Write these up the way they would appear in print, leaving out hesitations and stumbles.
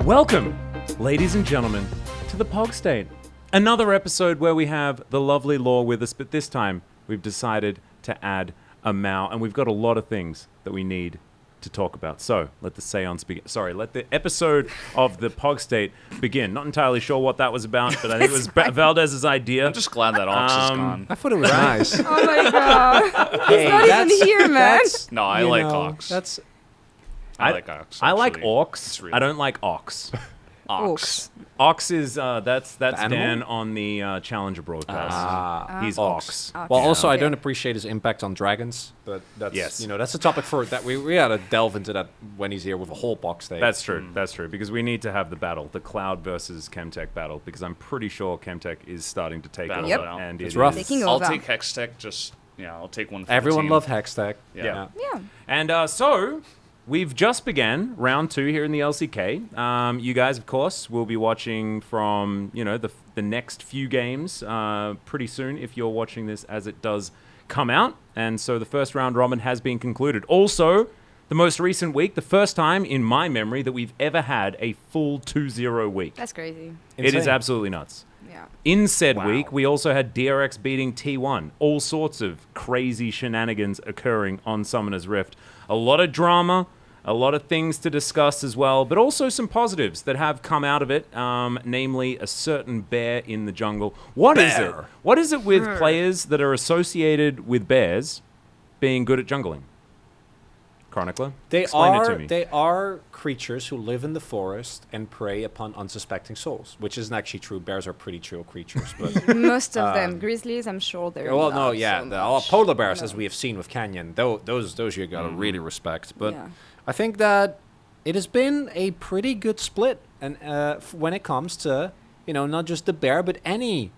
Welcome, ladies and gentlemen, to the PogState. Another episode where we have the lovely Laure with us, but this time we've decided to add a Mao, and we've got a lot of things that we need to talk about. So, let the seance begin. Sorry, let the episode of the PogState begin. Not entirely sure what that was about, but I think it was Valdes' idea. I'm just glad that Ox is gone. I thought it was nice. Oh my god. He's not even here, man. No, I like Ox. I like Ox. I like actually. Orcs. Really- I don't like Ox. Ox. Ox is that's animal? Dan on the Challenger broadcast. He's Ox. Well, also, I Okay. don't appreciate his impact on dragons, but that's Yes. that's a topic for that we had to delve into that when he's here with a whole box state. That's true. That's true. Because we need to have the battle, the Cloud versus Chemtech battle, because I'm pretty sure Chemtech is starting to take Battle over, it out. and It's it rough. is- Taking I'll over. take Hextech. I'll take one for Everyone the team. loved Hextech. Yeah. Yeah. And so we've just began round 2 here in the LCK. You guys, of course, will be watching from the next few games pretty soon if you're watching this as it does come out. And so the first round robin has been concluded. Also, the most recent week, the first time in my memory that we've ever had a full 2-0 week. That's crazy. It is Insane. absolutely nuts. Yeah. In said Wow. week, we also had DRX beating T1. All sorts of crazy shenanigans occurring on Summoner's Rift. A lot of drama, a lot of things to discuss as well, but also some positives that have come out of it, namely a certain bear in the jungle. What is it? What is it with players that are associated with bears being good at jungling? Chronicler, explain it to me. They are creatures who live in the forest and prey upon unsuspecting souls, which isn't actually true. Bears are pretty chill creatures, but Most of them. Grizzlies, I'm sure they're well, no, not yeah, so the much. polar bears, as No. we have seen with Canyon, those you gotta really respect. But Yeah. I think that it has been a pretty good split, and when it comes to not just the bear, but any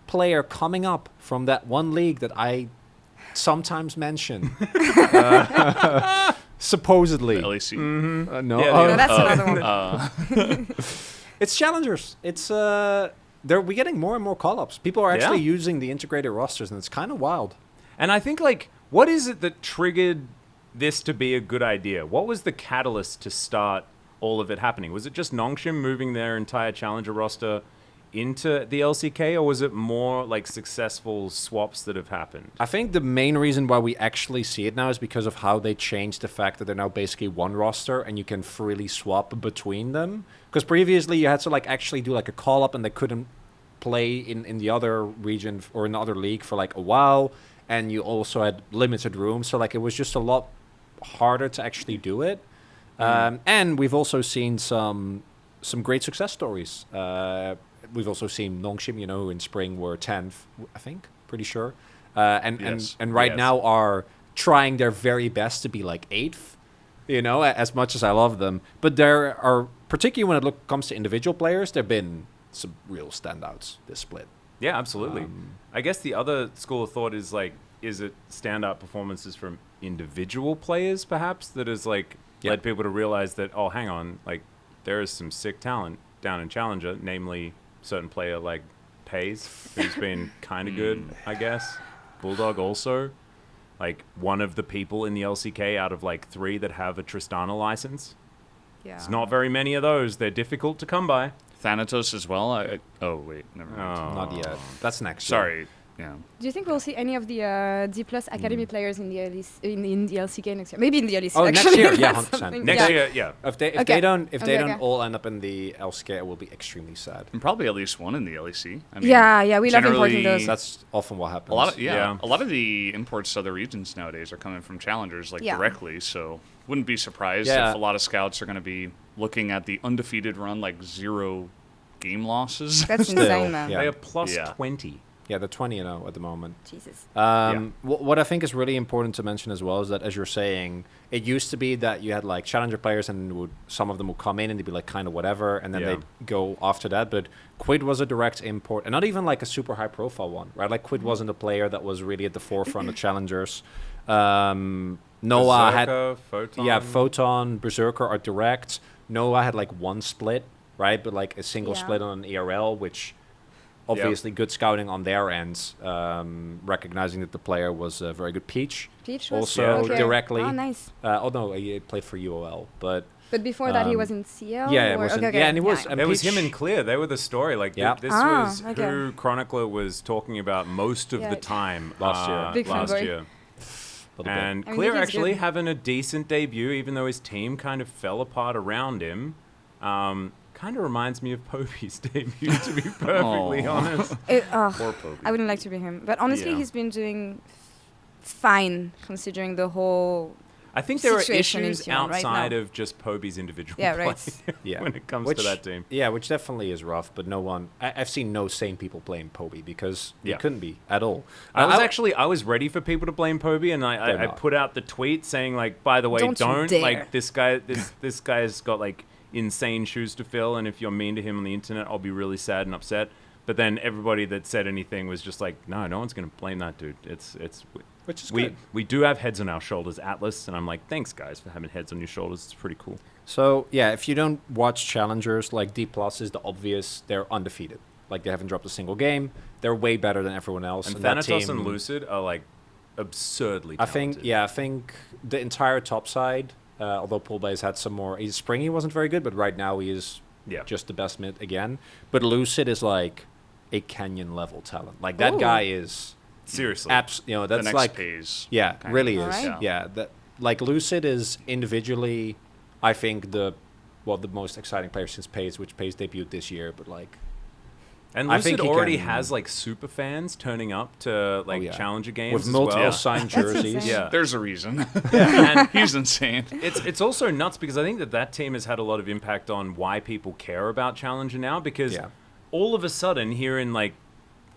player coming up from that one league that I sometimes mention, supposedly. LEC. No, Yeah, No, that's another one. it's challengers. It's we're getting more and more call-ups. People are actually Yeah. using the integrated rosters, and it's kind of wild. And I think, what is it that triggered this to be a good idea? What was the catalyst to start all of it happening? Was it just Nongshim moving their entire Challenger roster into the LCK, or was it more like successful swaps that have happened? I think the main reason why we actually see it now is because of how they changed the fact that they're now basically one roster and you can freely swap between them. Because previously you had to actually do a call up and they couldn't play in the other region or in the other league for a while, and you also had limited room, so it was just a lot harder to actually do it. And we've also seen some great success stories. We've also seen Nongshim, who in spring were 10th, I think, pretty sure. Yes. And right Yes. now are trying their very best to be 8th, as much as I love them. But there are, particularly when it comes to individual players, there have been some real standouts this split. Yeah, absolutely. I guess the other school of thought is is it standout performances from individual players, perhaps, that has led people to realize that, oh, hang on, there is some sick talent down in Challenger, namely certain player like Pays, who's been kind of good, I guess. Bulldog also, one of the people in the LCK out of 3 that have a Tristana license. Yeah. There's not very many of those. They're difficult to come by. Thanatos as well. Oh wait, never mind. Oh. Not yet. That's next year. Sorry. Yeah. Do you think we'll see any of the D Plus Academy players in the in the LCK next year? Maybe in the LCK. Oh, next actually. year, yeah, That's 100%. something. Next Yeah. year, yeah. If they Okay. don't Okay. all end up in the LCK, it will be extremely sad. And probably at least one in the LEC. I mean, Yeah, we love importing generally, those. That's often what happens. Yeah. A lot of the imports to other regions nowadays are coming from challengers Yeah. directly. So wouldn't be surprised Yeah. if a lot of scouts are going to be looking at the undefeated run, 0 game losses. That's Still, insane, man. yeah. They are plus Yeah. 20. Yeah, they're 20-0 at the moment. Jesus. What I think is really important to mention as well is that, as you're saying, it used to be that you had challenger players and some of them would come in and they'd be kind of whatever, and then Yeah. they'd go after that. But Quid was a direct import, and not even a super high profile one, right? Quid wasn't a player that was really at the forefront of challengers. Noah had Berserker, Photon. Yeah, Photon, Berserker are direct. Noah had one split, right? But a single Yeah. split on an ERL, which obviously good scouting on their ends, recognizing that the player was a very good Peach. Peach was Also directly. Oh, nice. Oh no, he played for UOL, but before that he was in CL. yeah, it or? was. Okay, Yeah, and he was. And It was Peach- him and Clear. They were the story. Like Yeah. this Ah, was okay. who Chronicler was talking about most of Yeah. the time Last year. Big last fanboy. year. little bit. And I mean, Clear he's actually good. having a decent debut, even though his team kind of fell apart around him. Kind of reminds me of Poby's debut, to be perfectly honest. Poor Poby. I wouldn't like to be him, but honestly, Yeah. he's been doing fine considering the whole. I think there are situation in issues T1 right outside now. of just Poby's individual Yeah, play right. Yeah. when it comes Which- to that team. Yeah, which definitely is rough, but no one. I've seen no sane people playing Poby because Yeah. it couldn't be at all. I was ready for people to blame Poby, and They're I not. put out the tweet saying like, by the way, Don't you don't dare. like this guy. This guy's got like insane shoes to fill, and if you're mean to him on the internet, I'll be really sad and upset. But then everybody that said anything was just like, no one's gonna blame that dude. It's Which is we good. we do have heads on our shoulders, Atlus, and I'm like, thanks guys for having heads on your shoulders. It's pretty cool. So yeah, if you don't watch challengers, like D Plus is the obvious. They're undefeated. Like they haven't dropped a single game. They're way better than everyone else. And and that Thanatos team- and Lucid are like absurdly I talented. think the entire top side. Although Poolbase had some more. Spring he wasn't very good, but right now he is Yeah. just the best mid again. But Lucid is like a Canyon level talent. Like that Ooh. guy is Seriously. The that's next like phase. yeah, kind really of. is. Alright. Yeah, that like Lucid is individually, I think the most exciting player since Pace, which Pace debuted this year. But like, And I think Lucid he already can- has like super fans turning up to like yeah. challenger games with as multiple well. signed That's jerseys, insane. Yeah. There's a reason. And He's insane. it's also nuts because I think that team has had a lot of impact on why people care about Challenger now, because Yeah. all of a sudden here in like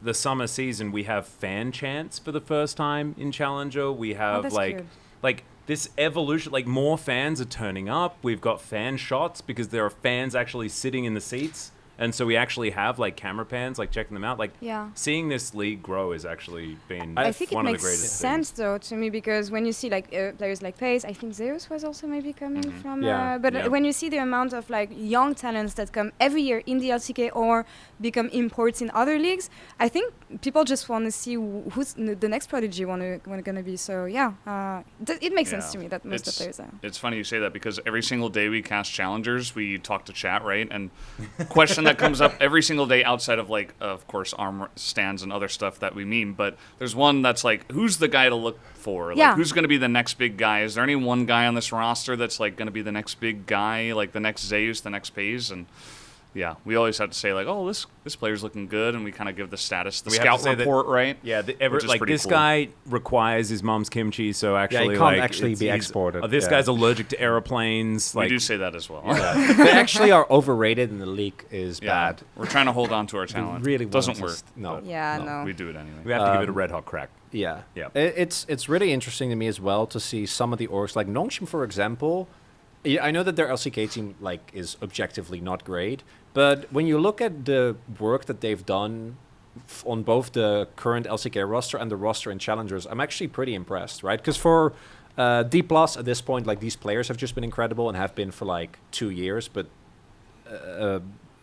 the summer season we have fan chants for the first time in Challenger. We have that's like good. like this evolution, like more fans are turning up. We've got fan shots because there are fans actually sitting in the seats. And so we actually have like camera pans, like checking them out. Like Yeah. seeing this league grow has actually been I think it one of the makes greatest sense things. though to me, because when you see like players like Pace, I think Zeus was also maybe coming from. Yeah. But Yeah. when you see the amount of like young talents that come every year in the LCK or become imports in other leagues, I think people just want to see who's the next prodigy gonna be. So yeah, it makes sense Yeah. to me that most of the players are. It's funny you say that because every single day we cast challengers, we talk to chat, right? And question that comes up every single day outside of like, of course, arm stands and other stuff that we meme. But there's one that's like, who's the guy to look for? Like, Yeah. who's going to be the next big guy? Is there any one guy on this roster that's like going to be the next big guy, like the next Zeus, the next Pays? And yeah, we always have to say like, oh, this player's looking good, and we kind of give the status, the We have to scout say that- report, right? Yeah, Which is like pretty this cool. guy requires his mom's kimchi, so actually, can't like, actually be he's- exported, This yeah. guy's allergic to aeroplanes. We Like, do say that as well. they actually are overrated, and the league is Yeah, bad. we're trying to hold on to our They talent. really Doesn't want work. us- No. but Yeah, no. we do it anyway. we have to give it a red hot crack. Yeah. Yeah. It's really interesting to me as well to see some of the orgs like Nongshim, for example. I know that their LCK team like is objectively not great, but when you look at the work that they've done on both the current LCK roster and the roster in Challengers, I'm actually pretty impressed, right? Because for D Plus at this point, like these players have just been incredible and have been for like 2 years, but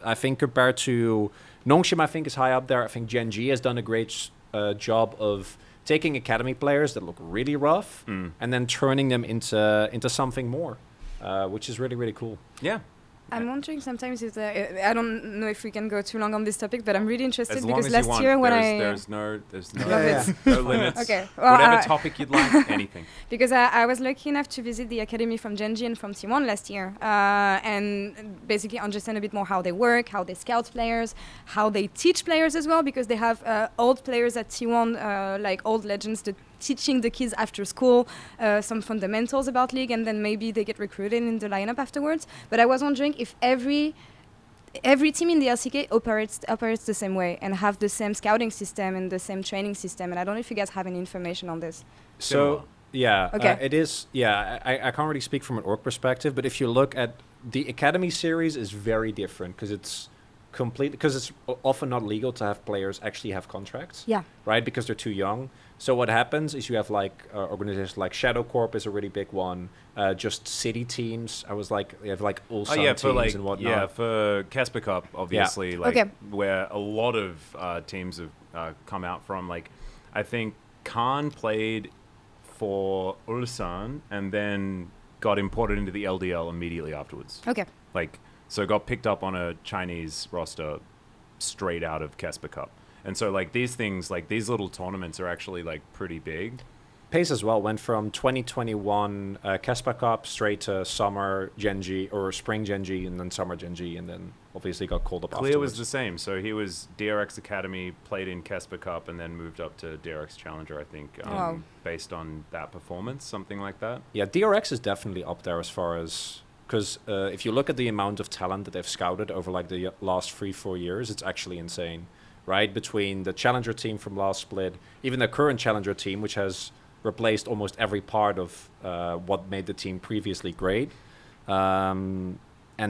I think compared to Nongshim, I think is high up there. I think Gen G has done a great job of taking academy players that look really rough and then turning them into something more, which is really, really cool. Yeah. I'm wondering sometimes if I don't know if we can go too long on this topic, but I'm really interested As long because as you last want. year when there's no Love it. no limits. Okay, well, Whatever topic you'd like, anything. because I was lucky enough to visit the academy from Gen G and from T1 last year, and basically understand a bit more how they work, how they scout players, how they teach players as well, because they have old players at T1, like old legends, that teaching the kids after school some fundamentals about league, and then maybe they get recruited in the lineup afterwards. But I was wondering if every team in the LCK operates the same way and have the same scouting system and the same training system. And I don't know if you guys have any information on this. Similar. So yeah, Okay. it is. Yeah, I can't really speak from an org perspective, but if you look at the academy series, is very different because it's completely, because it's often not legal to have players actually have contracts. Yeah. Right, because they're too young. So what happens is you have like organizations like Shadow Corp is a really big one. Just city teams. I was like, you have like Ulsan teams for like and whatnot. yeah, for Casper Cup, obviously, like Okay. where a lot of teams have come out from. Like, I think Khan played for Ulsan and then got imported into the LDL immediately afterwards. Okay. Like, so got picked up on a Chinese roster straight out of Casper Cup. And so, like, these things, like, these little tournaments are actually, like, pretty big. Pace as well went from 2021 Casper Cup straight to Summer Genji or Spring Genji and then Summer Genji and then obviously got called up Clear afterwards. was the same. So he was DRX Academy, played in Casper Cup, and then moved up to DRX Challenger, I think, Wow. based on that performance, something like that. Yeah, DRX is definitely up there as far as... Because if you look at the amount of talent that they've scouted over like the last 3-4 years, it's actually insane, right? Between the Challenger team from last split, even the current Challenger team, which has replaced almost every part of what made the team previously great. And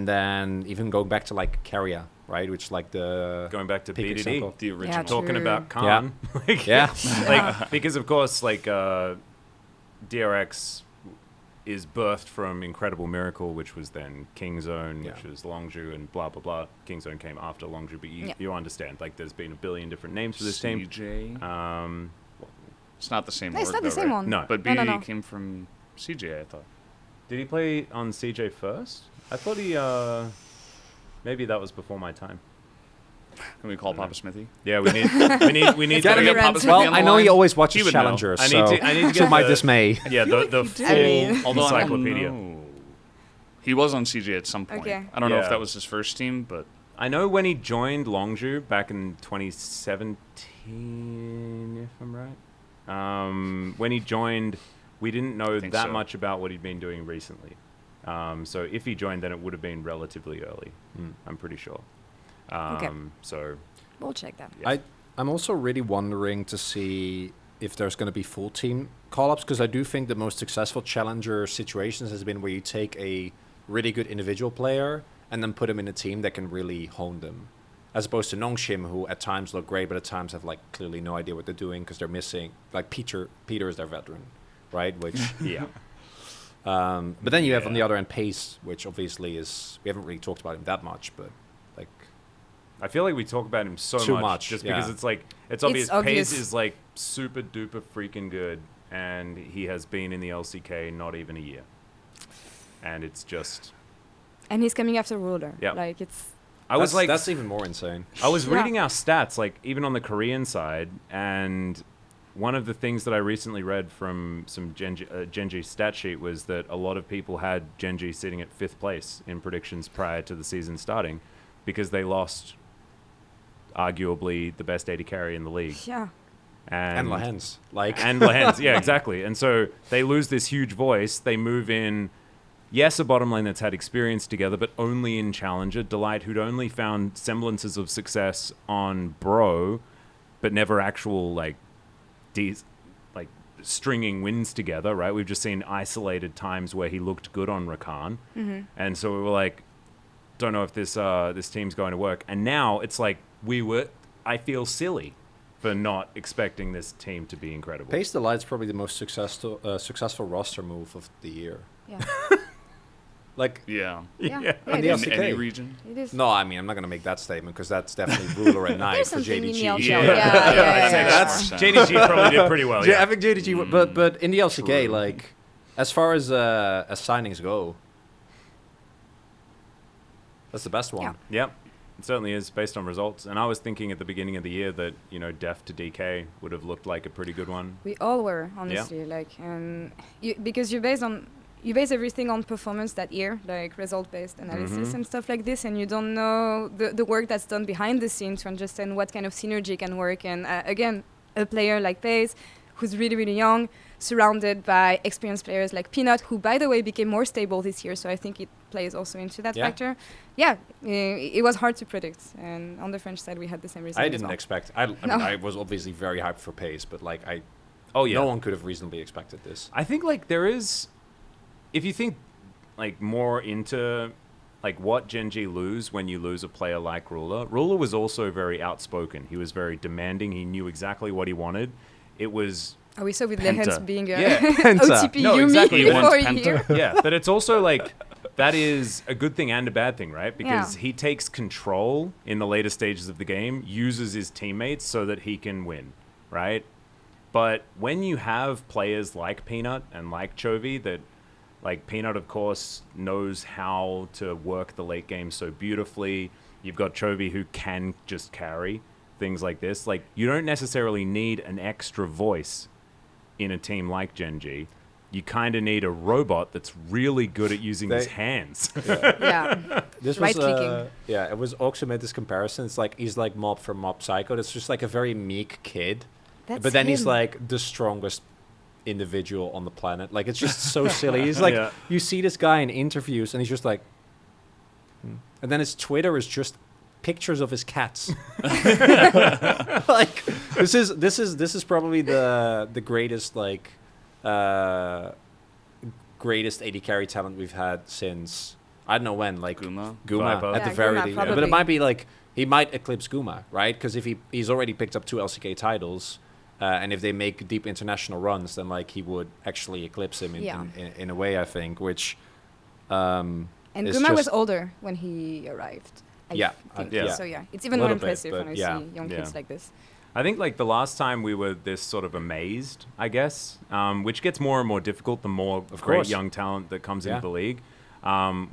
then even going back to like Carrier, right? Which like the... Going back to peak BDD, example. The original. Yeah, talking True. about Khan. Like, Yeah. like, because, of course, like, DRX is birthed from Incredible Miracle, which was then King Zone, which Yeah. was Longzhu, and blah, blah, blah. King Zone came after Longzhu, but you, Yeah. you understand. Like, there's been a billion different names for this team. CJ. Um, It's not the same No, org, it's not the though, same right? one. No. But No, no, BDD no. came from CJ, I thought. did he play on CJ first? I thought he, maybe that was before my time. Can we call Papa Smithy? Yeah, we need we need Get to him get in. Papa Smithy Well, on the I know he line? always watches He would know. Challengers, I so need to to get my the- dismay. yeah, the full mean- Although I don't encyclopedia. know. He was on CJ at some point. Okay. I don't know if Yeah. that was his first team, but I know when he joined Longzhu back in 2017, if I'm right. When he joined, we didn't know think that so. much about what he'd been doing recently. So if he joined, then it would have been relatively early. I'm pretty sure. Okay. So We'll check that. yeah. I'm also really wondering to see if there's going to be full team call-ups, because I do think the most successful Challenger situations has been where you take a really good individual player and then put him in a team that can really hone them. As opposed to Nongshim, who at times look great, but at times have like clearly no idea what they're doing because they're missing. Like Peter is their veteran, right? Which, yeah. but then you have on the Yeah. other end Pace, which obviously is, we haven't really talked about him that much, but like I feel like we talk about him so Too much, much, just yeah. because it's like it's obvious. obvious. Pace is like super duper freaking good, and he has been in the LCK not even a year, and it's just. And he's coming after Ruler. Yeah. Like, it's... I was like, that's even more insane. I was Yeah. reading our stats, like even on the Korean side, and one of the things that I recently read from some Genji stat sheet was that a lot of people had Genji sitting at 5th place in predictions prior to the season starting, because they lost arguably the best AD carry in the league. Yeah. And Lahens. Like, And Lahens, yeah, exactly. And so they lose this huge voice. They move in, yes, a bottom lane that's had experience together, but only in Challenger. Delight, who'd only found semblances of success on Bro, but never actual, like stringing wins together, right? We've just seen isolated times where he looked good on Rakan. And so we were like, don't know if this team's going to work. And now it's like I feel silly for not expecting this team to be incredible. Pace the Light's probably the most successful roster move of the year. Yeah. Like, yeah. Yeah. Yeah. Yeah, And it the is. In LCK. any region. It is. no, I mean, I'm not going to make that statement because that's definitely Ruler and Knight There's for something in the JDG. LCK. Yeah. Yeah. I'd say That's- JDG probably did pretty well. Yeah, I Yeah. think JDG, but in the LCK, True. like, as far as signings go, that's the best one. Yeah. Yep. It certainly is based on results. And I was thinking at the beginning of the year that, Def to DK would have looked like a pretty good one. We all were, honestly. Like, because you base everything on performance that year, like result-based analysis and stuff like this, and you don't know the work that's done behind the scenes to understand what kind of synergy can work. And again, a player like Pace, who's really, really young, surrounded by experienced players like Peanut, who, by the way, became more stable this year, so I think it plays also into that Yeah. factor. Yeah, it was hard to predict, and on the French side, we had the same result. I as didn't well. expect. I mean, No. I was obviously very hyped for Pace, but like, Oh, yeah. no one could have reasonably expected this. I think, like, there is... If you think, like, more into, like what Gen G lose when you lose a player like Ruler. Ruler was also very outspoken. He was very demanding. He knew exactly what he wanted. It was... Are we so with Penta. Lehens being a Yeah, OTP No, Yumi exactly. He before wants here? Yeah, but it's also like that is a good thing and a bad thing, right? Because Yeah. he takes control in the later stages of the game, uses his teammates so that he can win, right? But when you have players like Peanut and like Chovy that, like Peanut, of course, knows how to work the late game so beautifully. You've got Chovy who can just carry things like this. Like, you don't necessarily need an extra voice in a team like Gen G. You kind of need a robot that's really good at using his hands. Yeah. This Right was clicking. yeah, it was also made this comparison. It's like he's like Mob from Mob Psycho. It's just like a very meek kid, That's but then he's him. like the strongest individual on the planet. Like it's just so silly. He's like Yeah. you see this guy in interviews and he's just like, and then his Twitter is just pictures of his cats. Like this is probably the greatest like greatest AD carry talent we've had since I don't know when, like Guma. Viper. at the Yeah, very Guma, least. But probably. it might be like he might eclipse Guma, right? Because if he's already picked up 2 LCK titles, and if they make deep international runs, then like he would actually eclipse him in a way, I think. Which And it's Guma was just- older when he arrived. Yeah, think. yeah. So yeah, it's even A more little bit, impressive but when I yeah, see young yeah. kids like this. I think like the last time we were this sort of amazed, I guess, which gets more and more difficult the more Of great course. young talent that comes Yeah. into the league,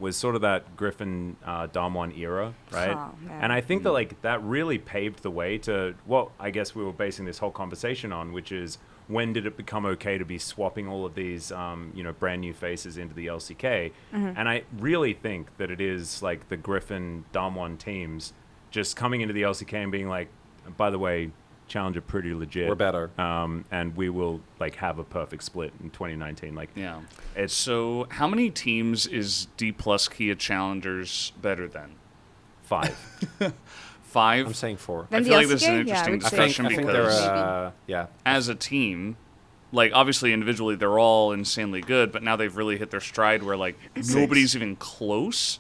was sort of that Griffin Damwon era, right? Oh, man. And I think that like that really paved the way to what I guess we were basing this whole conversation on, which is when did it become okay to be swapping all of these brand new faces into the LCK? And I really think that it is like the Griffin Damwon teams just coming into the LCK and being like, by the way, Challenger pretty legit. we're better. And we will like have a perfect split in 2019. Like, Yeah. it's So how many teams is D plus Kia Challengers better than? 5. 5? I'm saying 4. Then I the feel like this is an LCK? Yeah, I interesting would I say think discussion I think because they're yeah. as a team, like obviously individually they're all insanely good, but now they've really hit their stride where like nobody's even close.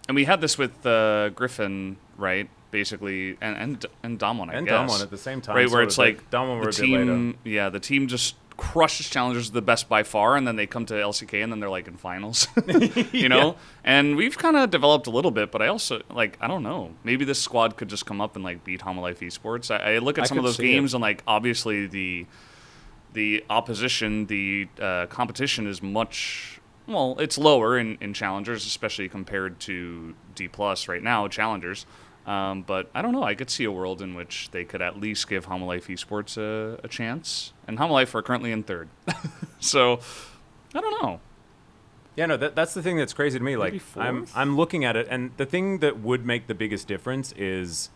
And we had this with Griffin, right? Basically, and Damwon, I And guess. Damwon at the same time. Right, where sort it's of, like Damwon were the a bit later. team, yeah, the team just crushes Challengers the best by far, and then they come to LCK, and then they're like in finals, you know. And we've kind of developed a little bit, but I also like I don't know, maybe this squad could just come up and like beat Homolife Esports. I look at I some of could those see games, and like obviously the opposition, the competition is much. Well, it's lower in Challengers, especially compared to D plus right now, Challengers. But I don't know. I could see a world in which they could at least give Homolife Esports a chance. And Homolife are currently in 3rd. So, I don't know. Yeah, no, that's the thing that's crazy to me. Like, Maybe I'm looking at it, and the thing that would make the biggest difference is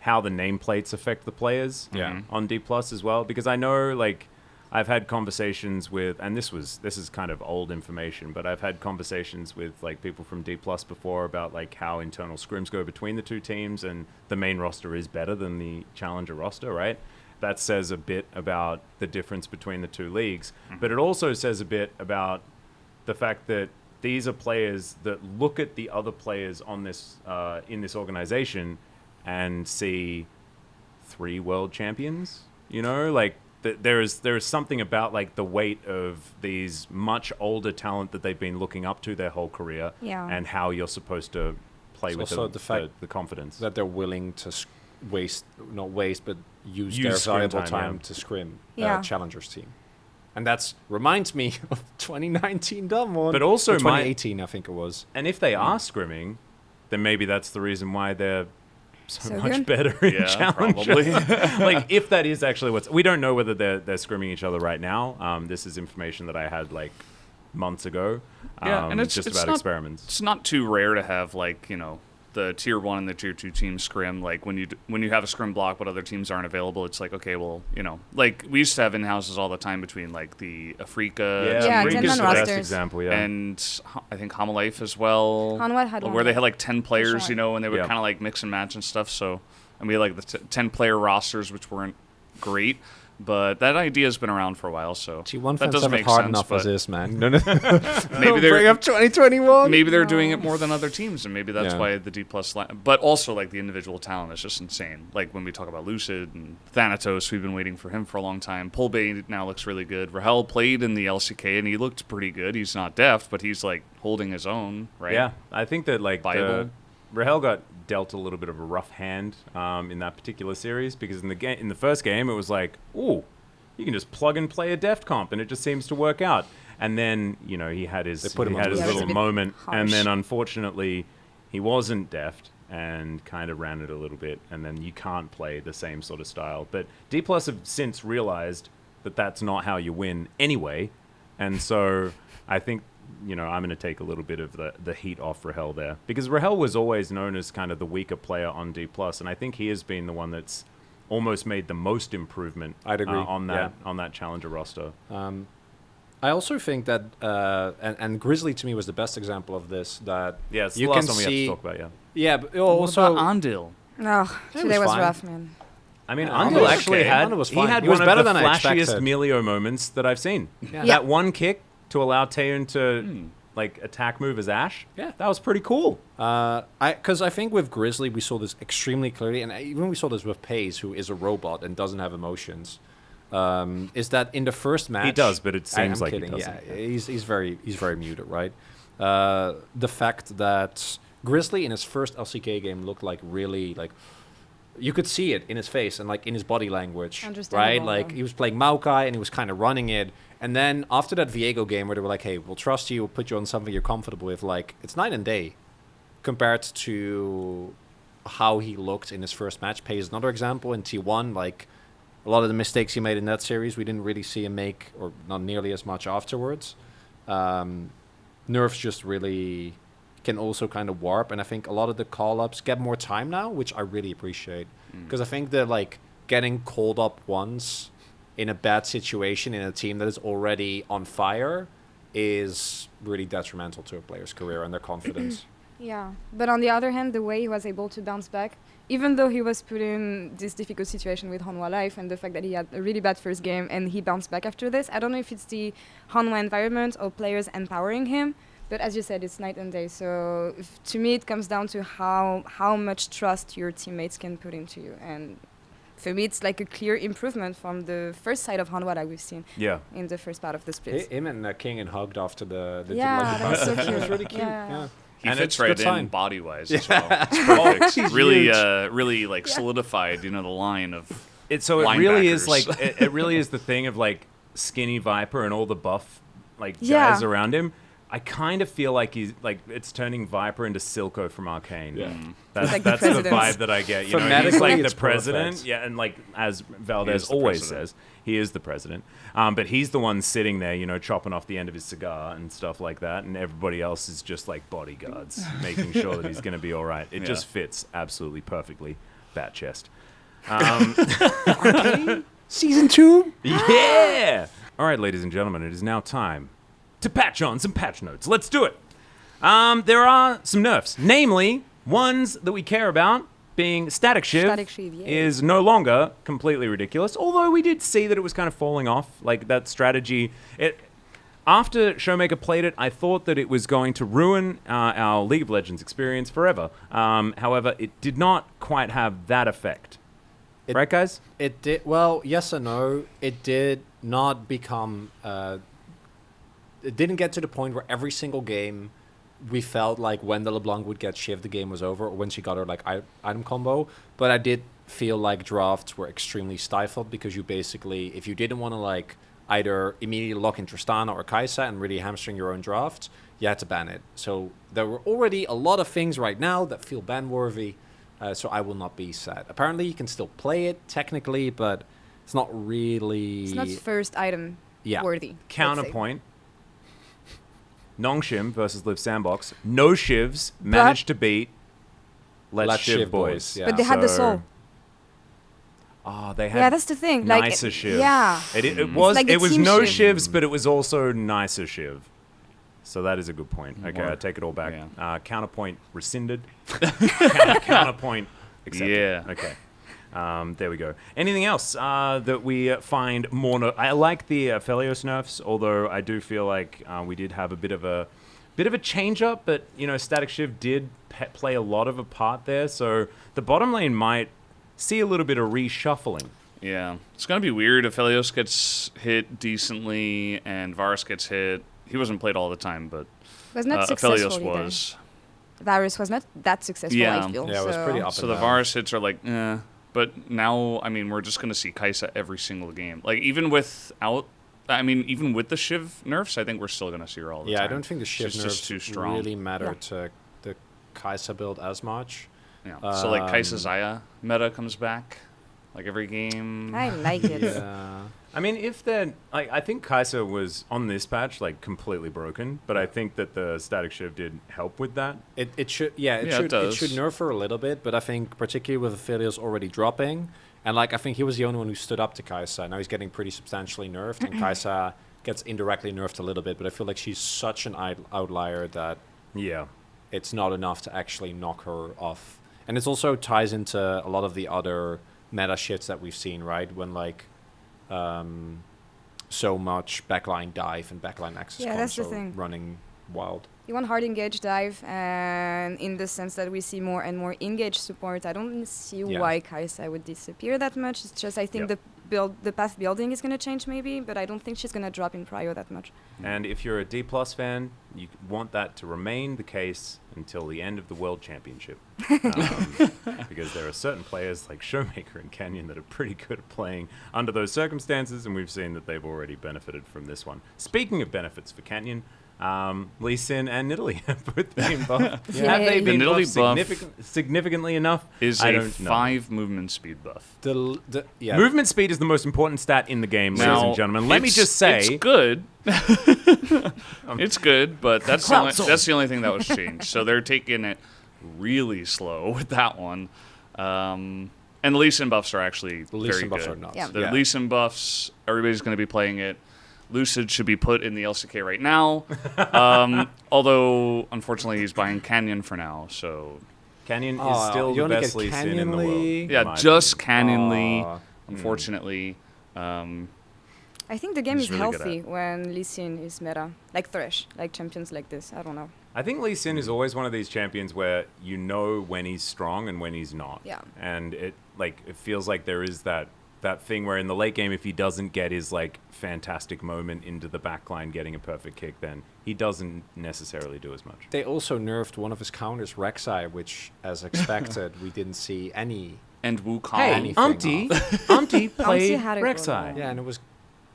how the nameplates affect the players Yeah. on D plus as well. Because I know, like, I've had conversations with, and this is kind of old information, but I've had conversations with like people from D plus before about like how internal scrims go between the two teams, and the main roster is better than the Challenger roster, right? That says a bit about the difference between the two leagues, but it also says a bit about the fact that these are players that look at the other players on this in this organization and see 3 world champions, you know, like. There is something about like the weight of these much older talent that they've been looking up to their whole career, Yeah. and how you're supposed to play It's with also the fact the confidence. that they're willing to not waste, but use Use their scrim valuable time, time yeah. to scrim Yeah. Challengers team. And that's reminds me of 2019 Damwon. But also Or my- 2018, I think it was. And if they are scrimming, then maybe that's the reason why they're so much good. better in Yeah, Challenger. probably. Like, if that is actually we don't know whether they're scrimming each other right now. This is information that I had like months ago. Yeah, and it's just it's about not, experiments. It's not too rare to have like the tier 1 and the tier 2 teams scrim. Like when you have a scrim block, but other teams aren't available, it's like okay, well like we used to have in houses all the time between like the Africa Yeah, Freak 10-man is the best rosters. example. Yeah, and I think Homolife as well. Hanwha had one. where they had like 10 players, sure. and they would Yeah. kind of like mix and match and stuff. So, and we had like the 10 player rosters, which weren't great. But that idea has been around for a while, so T1 that fans does have it make hard sense. enough as But is, man. No, no. maybe they're bring up 2021. maybe they're doing it more than other teams, and maybe that's Yeah. why the D+. But also, like, the individual talent is just insane. Like, when we talk about Lucid and Thanatos, we've been waiting for him for a long time. Polbay now looks really good. Rahel played in the LCK, and he looked pretty good. He's not deft, but he's, like, holding his own, right? Yeah, I think that like Viable. Rahel got dealt a little bit of a rough hand in that particular series because in the first game it was like, ooh, you can just plug and play a deft comp and it just seems to work out. And then he had his They put him on Yeah, little it's a bit moment, and harsh. then unfortunately he wasn't deft and kind of ran it a little bit, and then you can't play the same sort of style. But D+ have since realized that that's not how you win anyway, and so I think I'm going to take a little bit of the heat off Rahel there, because Rahel was always known as kind of the weaker player on D+, and I think he has been the one that's almost made the most improvement I'd agree. on that challenger roster. I also think that, and Grizzly to me was the best example of this, that Yeah, it's you the last can one we have to see... talk about, yeah. Yeah, but What also... about Andil? Oh, It today was was fine. rough, man. I mean, Yeah, Andil was actually okay. had Andil was he fine. had He was one better of the than I flashiest expected. Melio moments that I've seen. Yeah. That one kick to allow Taeyoon to like attack move as Ashe. Yeah. That was pretty cool. Because I think with Grizzly we saw this extremely clearly, and even we saw this with Pace, who is a robot and doesn't have emotions. Is that in the first match He does, but it seems I'm like he kidding. doesn't. Yeah, he's very muted, right? The fact that Grizzly in his first LCK game looked like really like. You could see it in his face and like in his body language, right? Understandable, Like yeah. he was playing Maokai and he was kind of running it. And then after that Viego game where they were like, "Hey, we'll trust you, we'll put you on something you're comfortable with," like it's night and day compared to how he looked in his first match. Pay is another example in T1. Like a lot of the mistakes he made in that series, we didn't really see him make, or not nearly as much afterwards. Nerfs just really can also kind of warp, and I think a lot of the call-ups get more time now, which I really appreciate, because I think that like getting called up once in a bad situation in a team that is already on fire is really detrimental to a player's career and their confidence. Yeah, but on the other hand, the way he was able to bounce back, even though he was put in this difficult situation with Hanwha Life and the fact that he had a really bad first game and he bounced back after this, I don't know if it's the Hanwha environment or players empowering him, but as you said, it's night and day. So to me, it comes down to how much trust your teammates can put into you. And for me, it's like a clear improvement from the first side of Hanwha that we've seen Yeah. in the first part of the split. Him and King and hugged after the Yeah, like, that was so It was cute. really cute. Yeah. Yeah. He And fits it's right good in sign. body-wise as well. It's perfect. He's really, huge. really like solidified, the line of. It really is Linebackers. like it really is the thing of like skinny Viper and all the buff like Yeah. guys around him. I kind of feel like he's like it's turning Viper into Silco from Arcane. Yeah. That's, Like the that's the president. vibe that I get. He's Phonetically, like the it's president. perfect. Yeah, and like as He Valdes is the always president. says, he is the president. But he's the one sitting there, chopping off the end of his cigar and stuff like that, and everybody else is just like bodyguards, making sure that he's going to be all right. It Yeah. just fits absolutely perfectly. Bat chest. Season 2? Yeah! All right, ladies and gentlemen, it is now time to patch on some patch notes. Let's do it. There are some nerfs, namely ones that we care about, being Static Shiv, Static Shiv, yeah. is no longer completely ridiculous, although we did see that it was kind of falling off, like that strategy. After Showmaker played it, I thought that it was going to ruin our League of Legends experience forever. However, it did not quite have that effect. Right, guys? It did. Well, yes and no. It did not become. It didn't get to the point where every single game we felt like when the LeBlanc would get Shiv, the game was over, or when she got her like item combo. But I did feel like drafts were extremely stifled because you basically, if you didn't want to like either immediately lock in Tristana or Kaisa and really hamstring your own draft, you had to ban it. So there were already a lot of things right now that feel ban-worthy. So I will not be sad. Apparently, you can still play it technically, but it's not really. It's not first item Yeah. worthy. let's say. Counterpoint. Nongshim versus Live Sandbox. No Shivs managed to beat Let's Shiv Boys. yeah. But they had the So- soul. Oh, they had Yeah, that's the thing. Like, nicer Shiv. yeah. It was like the it was team no Shiv. Shivs, but it was also nicer Shiv. So that is a good point. Okay, More- I take it all back. yeah. Counterpoint rescinded. Counterpoint accepted. Yeah. Okay. There we go. Anything else that we find more? I like the Felios nerfs, although I do feel like we did have a bit of a change up, but Static Shiv did play a lot of a part there, so the bottom lane might see a little bit of reshuffling. Yeah, it's gonna be weird if Helios gets hit decently and Varus gets hit. He wasn't played all the time, but Was not successful Aphelios either. was. Varus was not that successful, Yeah. I feel. Yeah, it was pretty up So and the down. Varus hits are like, eh. But now, I mean, we're just gonna see Kai'Sa every single game. Like even with the Shiv nerfs, I think we're still gonna see her all the time. Yeah, I don't think the Shiv She's just too nerfs strong. really matter Yeah. to the Kai'Sa build as much. Yeah. So like Kai'Sa Xayah meta comes back, like every game. I like it. Yeah. I mean, if they're I think Kai'Sa was on this patch like completely broken, but I think that the Static Shiv did help with that. It should it does. should nerf her a little bit, but I think particularly with Aphelios already dropping, and like I think he was the only one who stood up to Kai'Sa. Now he's getting pretty substantially nerfed, and Kai'Sa gets indirectly nerfed a little bit, but I feel like she's such an outlier that Yeah. it's not enough to actually knock her off. And it also ties into a lot of the other meta shifts that we've seen, right? When like so much backline dive and backline access Yeah, that's comms the are thing. running wild. You want hard engage dive, and in the sense that we see more and more engage support, I don't see Yeah. why Kai'Sa would disappear that much. It's just I think Yep. the path building is going to change maybe, but I don't think she's going to drop in prio that much. And if you're a D+ fan, you want that to remain the case until the end of the World Championship. Because there are certain players like Showmaker and Canyon that are pretty good at playing under those circumstances, and we've seen that they've already benefited from this one. Speaking of benefits for Canyon, Lee Sin and Nidalee have both been buffed. Yeah. Have they The been Nidalee buffed significantly enough? Is I a don't know. 5 movement speed buff. Yeah. Movement speed is the most important stat in the game, ladies Now, and gentlemen. Let me it's- just say, it's good. It's good, but that's the only thing that was changed. So they're taking it really slow with that one. And the Lee Sin buffs are actually The Lee very Sin buffs good. are nuts. Yeah. The Yeah. Lee Sin buffs, everybody's going to be playing it. Lucid should be put in the LCK right now. Although, unfortunately, he's buying Canyon for now. So, Canyon is Oh, still you the only best get Lee Sin Canyon in the world. Lee? in yeah, my just opinion. Canyon Lee, Aw. unfortunately. I think the game He's is really good healthy when Lee Sin is meta, like Thresh, like champions like this. I don't know. I think Lee Sin is always one of these champions where you know when he's strong and when he's not. Yeah. And it feels like there is that thing where in the late game, if he doesn't get his like fantastic moment into the backline getting a perfect kick, then he doesn't necessarily do as much. They also nerfed one of his counters, Rek'Sai, which, as expected, we didn't see any. And Wukong. Hey, anything Umti played had a good Rek'Sai. one. Yeah, and it was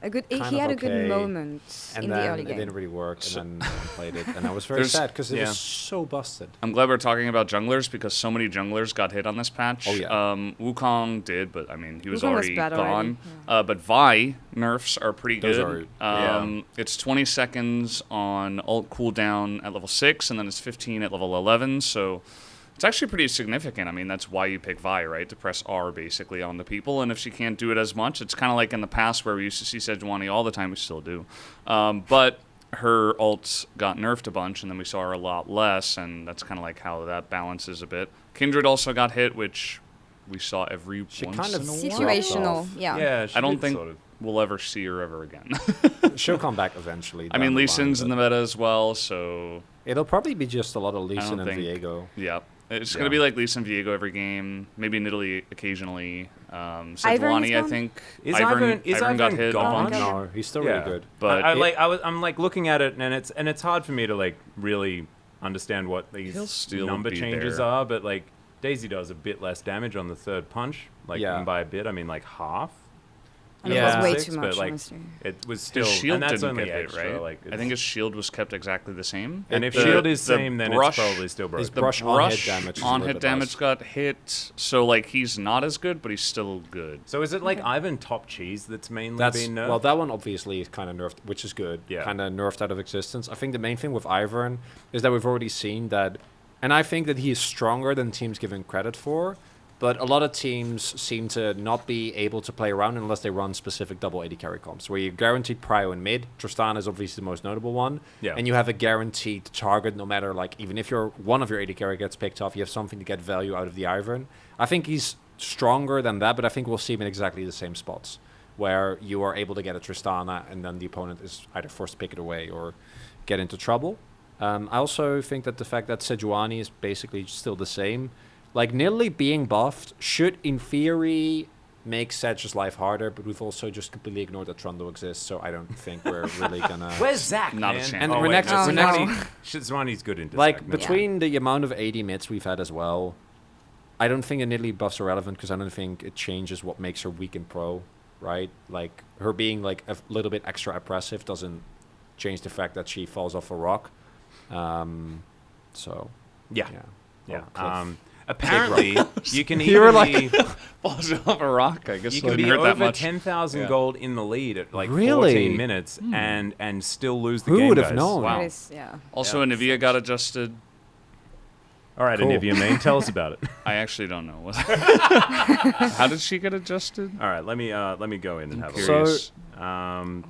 He Kind had of a good okay. moment and in the then early it game. didn't really work, and then no one played it, and I was very There's- sad because it yeah. was so busted. I'm glad we're talking about junglers because so many junglers got hit on this patch. Oh, yeah. Wukong did, but I mean, he was Wukong was already bad gone. already, But Vi nerfs are pretty Those good. It's 20 seconds on ult cooldown at level 6, and then it's 15 at level 11, so it's actually pretty significant. I mean, that's why you pick Vi, right? To press R basically on the people, and if she can't do it as much, it's kind of like in the past where we used to see Sejuani all the time, we still do. But her ult got nerfed a bunch, and then we saw her a lot less, and that's kind of like how that balances a bit. Kindred also got hit, which we saw every She once kind of in a while. Situational, off. yeah. Yeah, she I don't did think sort of. we'll ever see her ever again. She'll come back eventually. I mean, down the Lee line, Sin's in the but meta as well, so it'll probably be just a lot of Lee I Sin don't and think- Viego. yeah. It's Yeah. going to be like Lee Sin Viego every game, maybe Nidalee occasionally. Ivern is Sejuani, I gone? think. Is Ivern got Ivern hit gone? a bunch. Okay. No, he's still Yeah. really good. But I'm like looking at it, and it's hard for me to like really understand what He'll these still number be changes there. are. But like Daisy does a bit less damage on the third punch, like Yeah. and by a bit, I mean like half. And Yeah. it was way Six, too but, much, like, honestly. It was still, His shield and that's didn't only get hit, extra. right? Like, I think his shield was kept exactly the same. and if The- shield is the same, then brush- it's probably still broken. His The brush brush on hit damage is a on little hit bit damage less. got hit, so like he's not as good, but he's still good. So is it like Ivan top cheese that's mainly That's being nerfed? well, that one obviously is kind of nerfed, which is good. Yeah. Kind of nerfed out of existence. I think the main thing with Ivern is that we've already seen that, and I think that he is stronger than teams give him credit for. But a lot of teams seem to not be able to play around unless they run specific double AD carry comps, where you're guaranteed prio in mid. Tristana is obviously the most notable one. Yeah. And you have a guaranteed target no matter, like, even if one of your AD carry gets picked off, you have something to get value out of the Ivern. I think he's stronger than that, but I think we'll see him in exactly the same spots where you are able to get a Tristana and then the opponent is either forced to pick it away or get into trouble. I also think that the fact that Sejuani is basically still the same, like Nidalee being buffed should in theory make Sedge's life harder, but we've also just completely ignored that Trundle exists, so I don't think we're really gonna... Where's Zach, Not a man? chance. And Oh, we're wait, next, no. we're next, Shizwani's good into like Zach. No. between the amount of AD mids we've had as well, I don't think a Nidalee buffs are relevant because I don't think it changes what makes her weak in pro, right? Like her being like a little bit extra oppressive doesn't change the fact that she falls off a rock. So Yeah. Well, Yeah. Cliff. Apparently, you can You were even be, Falls off a rock. I guess you I can didn't be hear that over much. 10,000 Yeah. gold in the lead at like Really? 14 minutes and still lose the Who game, would have guys. known? Wow. That is- yeah. Also, Yeah. Anivia got adjusted. All right, Cool. Anivia, main, tell us about it. I actually don't know. How did she get adjusted? All right, let me go in and have a look. Curious.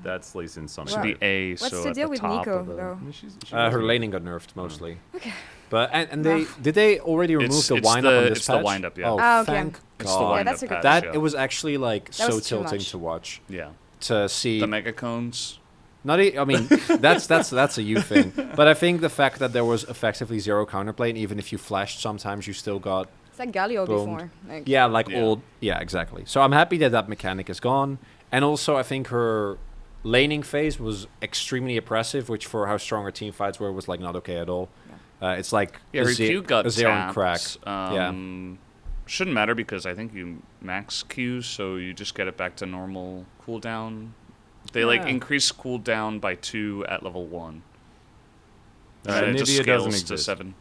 That's Lee Sin Sonic. Should be A. What's so the at deal the with top Nico, of the- though? Her laning got nerfed mostly. Okay. But and they did they already remove It's- the it's wind up the- on this it's the patch? wind up, yeah. Oh, Ah, okay. thank It's the God. wind that's up a good patch, That yeah. it was actually like That so was too tilting much. to watch, Yeah. to see. The mega cones. Not, I mean, that's a you thing. But I think the fact that there was effectively zero counterplay, and even if you flashed, sometimes you still got It's like Galio Boom. before. Like, yeah, like Yeah. old, yeah, exactly. So I'm happy that that mechanic is gone, and also I think her laning phase was extremely oppressive, which for how strong her team fights were was like not okay at all. It's like Yeah, her Q got a zero and tapped. crack. Yeah. Shouldn't matter because I think you max Q, so you just get it back to normal cooldown. They like Yeah. increase cooldown by 2 at level 1. All And right, it just Nivea scales doesn't to exist. 7.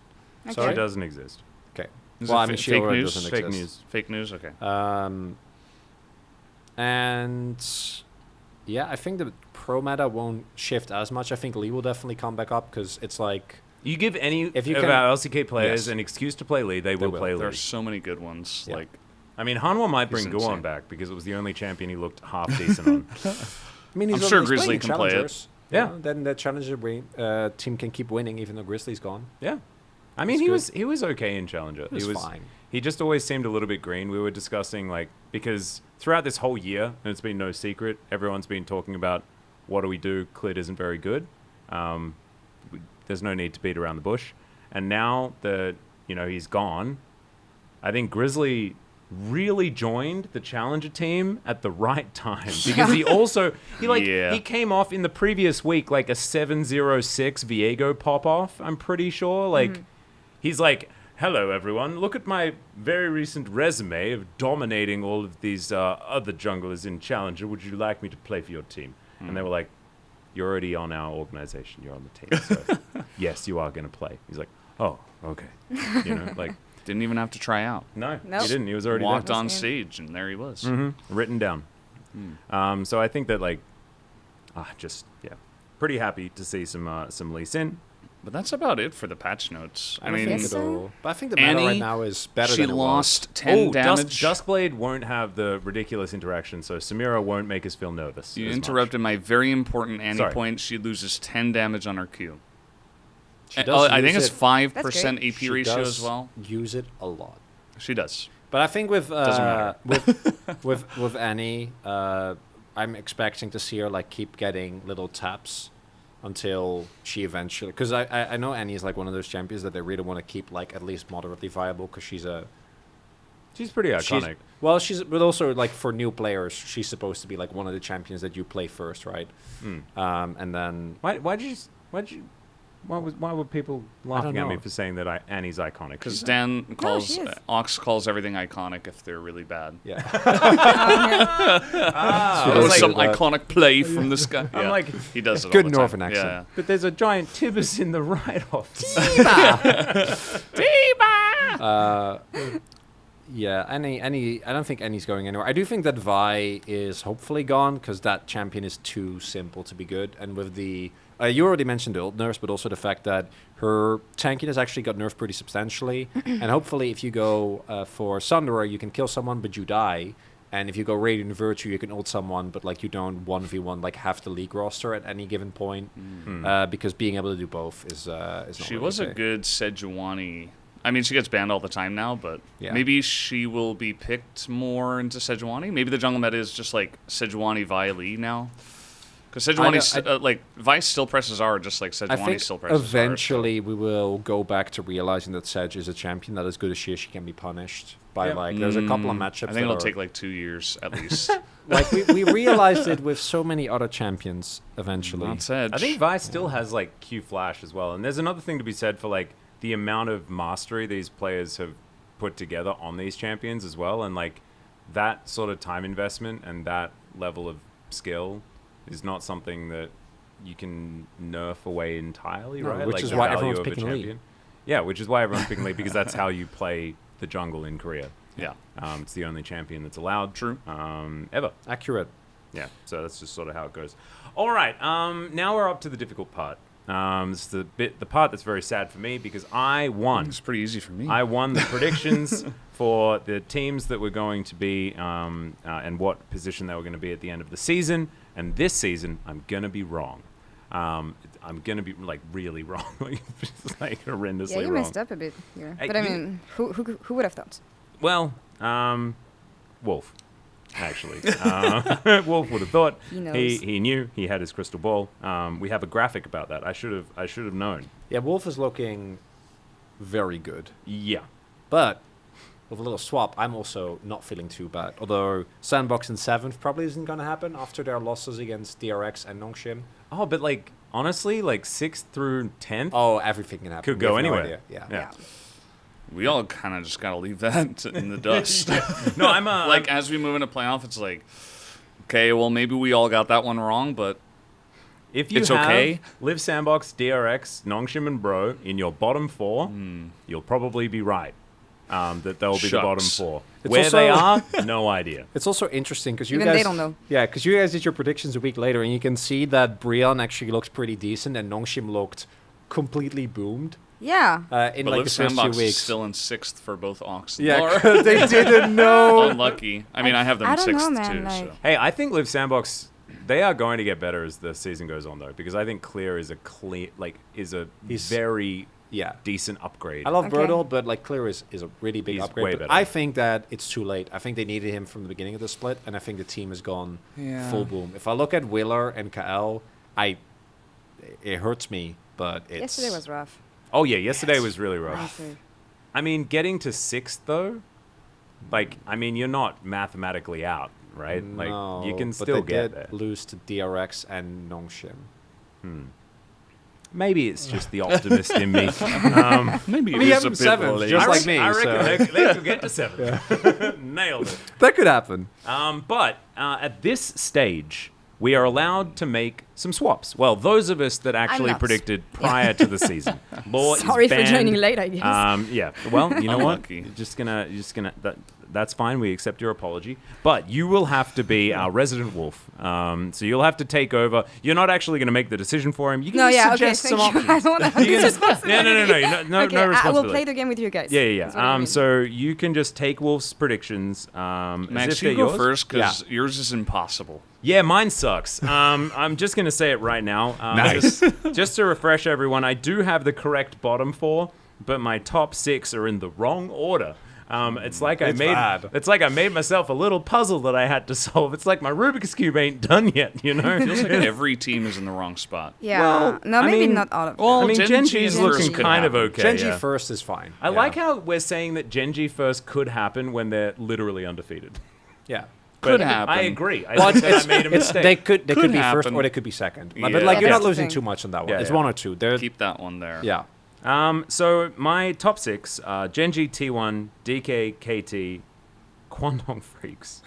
Okay. So it doesn't exist. Okay. Is Well, it I mean, fa- she fake already news? doesn't Fake exist. news. Fake news? Okay. And yeah, I think the pro meta won't shift as much. I think Lee will definitely come back up because it's like You give any If you of can- our LCK players Yes. an excuse to play Lee, they will will. play There are Lee. so many good ones. Yeah. Like, I mean, Hanwha might He's bring insane. Guon back because it was the only champion he looked half decent on. I mean, I'm he's sure he's Grizzly playing can play it. challengers, you Yeah. know, then the challenger team can keep winning even though Grizzly's gone. Yeah. I mean, That's he was okay in Challenger. He was fine. He just always seemed a little bit green. We were discussing like because throughout this whole year, and it's been no secret, everyone's been talking about what do we do? Clit isn't very good. There's no need to beat around the bush. And now that he's gone, I think Grizzly really joined the Challenger team at the right time because Yeah. he came off in the previous week like a 706 Viego pop off. I'm pretty sure he's like, hello everyone, look at my very recent resume of dominating all of these other junglers in Challenger. Would you like me to play for your team? And they were like, you're already on our organization. You're on the team. So yes, you are going to play. He's like, oh, okay. didn't even have to try out. No, Nope. he didn't. He was already Walked there. on That's it. stage, and there he was. Written down. So I think that pretty happy to see some Lee Sin. But that's about it for the patch notes. I don't mean, think Yes, it'll, but I think the meta Annie, right now is better she than it was. lost 10 damage. Duskblade won't have the ridiculous interaction, so Samira won't make us feel nervous. You as much. interrupted my very important Annie Sorry. point. She loses 10 damage on her Q. She does I think use it's it- 5% great. AP She ratio does as well. Use it a lot. She does. But I think with matter. with Annie, I'm expecting to see her like keep getting little taps until she eventually. Because I know Annie is like one of those champions that they really want to keep like at least moderately viable because she's She's pretty iconic. but also like for new players, she's supposed to be like one of the champions that you play first, right? And then Why were people laughing at me know. for saying that Annie's iconic? Because Dan calls, she is. Ox calls everything iconic if they're really bad. yeah, I There was was like, some iconic play from this guy. I'm Yeah. like, he does it good all the Northern time. accent. Yeah, but there's a giant Tibbus in the write-off. yeah. Annie. I don't think Annie's going anywhere. I do think that Vi is hopefully gone because that champion is too simple to be good. And with the you already mentioned the ult nerfs, but also the fact that her tankiness actually got nerfed pretty substantially. And hopefully, if you go for Sunderer, you can kill someone, but you die. And if you go Radiant Virtue, you can ult someone, but like you don't 1v1 like half the league roster at any given point. Because being able to do both is not She really was a okay. good Sejuani I mean, she gets banned all the time now, but maybe she will be picked more into Sejuani. Maybe the jungle meta is just like Sejuani Vi now. Because Sejuani, Vi still presses R, just like Sejuani still presses R. Eventually we will go back to realizing that Sej is a champion that as good as she is, she can be punished by there's a couple of matchups. I think it'll take like 2 years at least. Like we realized it with so many other champions eventually. Not Sej. I think Vi still has like Q Flash as well. And there's another thing to be said for like the amount of mastery these players have put together on these champions as well. And like that sort of time investment and that level of skill is not something that you can nerf away entirely, right? Which like is the why value everyone's of a picking Lee. champion. Yeah, which is why everyone's picking Lee, because that's how you play the jungle in Korea. Yeah. It's the only champion that's allowed. True. Ever. Accurate. Yeah, so that's just sort of how it goes. All right, now we're up to the difficult part. This is the part that's very sad for me because I won. It's pretty easy for me. I won the predictions for the teams that were going to be and what position they were going to be at the end of the season. And this season, I'm going to be wrong. I'm going to be like really wrong, like horrendously wrong. Yeah, you messed up a bit here. But I mean, who would have thought? Well, Wolf. Actually, Wolf would have thought. He knows. He knew. He had his crystal ball. We have a graphic about that. I should have known. Yeah, Wolf is looking very good. Yeah, But with a little swap, I'm also not feeling too bad. Although Sandbox in 7th probably isn't going to happen after their losses against DRX and Nongshim. Oh, but like honestly, like 6th through 10th. Oh, everything can happen. Could We go have no anywhere. idea. Yeah. We all kind of just got to leave that in the dust. No, I'm like, as we move into playoff, it's like, okay, well, maybe we all got that one wrong, but if you it's have okay. Live Sandbox, DRX, Nongshim, and Bro in your bottom 4, you'll probably be right. That they'll be the bottom 4. It's Where also- they are, no idea. It's also interesting because you Even guys... they don't know. Yeah, because you guys did your predictions a week later, and you can see that Brion actually looks pretty decent, and Nongshim looked completely boomed Yeah. in but like Liv the first Sandbox few is weeks. still in 6th for both Ox and Yeah, Laure. they didn't know. Unlucky. I mean, I have them I in don't 6th know, man, too. like- So. Hey, I think Live Sandbox, they are going to get better as the season goes on, though, because I think Clear is a He's- very Yeah. decent upgrade. I love Okay. Birdle, but like Clear is a really big He's upgrade. way But better. I think that it's too late. I think they needed him from the beginning of the split, and I think the team has gone full boom. If I look at Willer and KL, it hurts me, but it's... Yesterday was rough. Oh yeah, yesterday was really rough. Honestly. I mean, getting to 6th though, like I mean, you're not mathematically out, right? No, Like you can but still they get did there. lose to DRX and Nongshim. Maybe it's just the optimist in me. Maybe We it have is them a bit 7th, late. just I like me. I reckon So. they could get to 7th. Nailed it. That could happen. But at this stage, we are allowed to make some swaps. Well, those of us that actually not. predicted prior to the season. Laure is Sorry for banned. joining late, I guess. Yeah. Well, you know what? Unlucky. You're just gonna. That's fine. We accept your apology. But you will have to be our resident wolf. So you'll have to take over. You're not actually going to make the decision for him. You can No, just yeah, okay, suggest some thank you. I options. don't want to have You this can just- responsibility. No, no Okay, responsibility. I will play the game with you guys. Yeah. That's what I mean. So you can just take Wolf's predictions. as Max, if you they're go yours. first because yours is impossible. Yeah, mine sucks. I'm just going to say it right now. Nice. Just to refresh everyone, I do have the correct bottom 4, but my top 6 are in the wrong order. It's like It's bad. It's like I made myself a little puzzle that I had to solve. It's like my Rubik's Cube ain't done yet, you know? Feels like every team is in the wrong spot. Yeah. Well, no, I maybe mean- not all of them. Well, I mean, Genji Genji's first looking could kind of happen. okay. Genji yeah. first is fine. I like how we're saying that Genji first could happen when they're literally undefeated. Yeah. Could But happen. I agree. I Well, think that I made a mistake. They could be first happen. or they could be second. But Yeah. like you're Yeah, not that's the losing thing. too much on that one. Yeah, It's yeah. 1 or 2. They're, Keep that one there. yeah. So my top 6 are Genji, T1, DK, KT, Kwandong Freaks,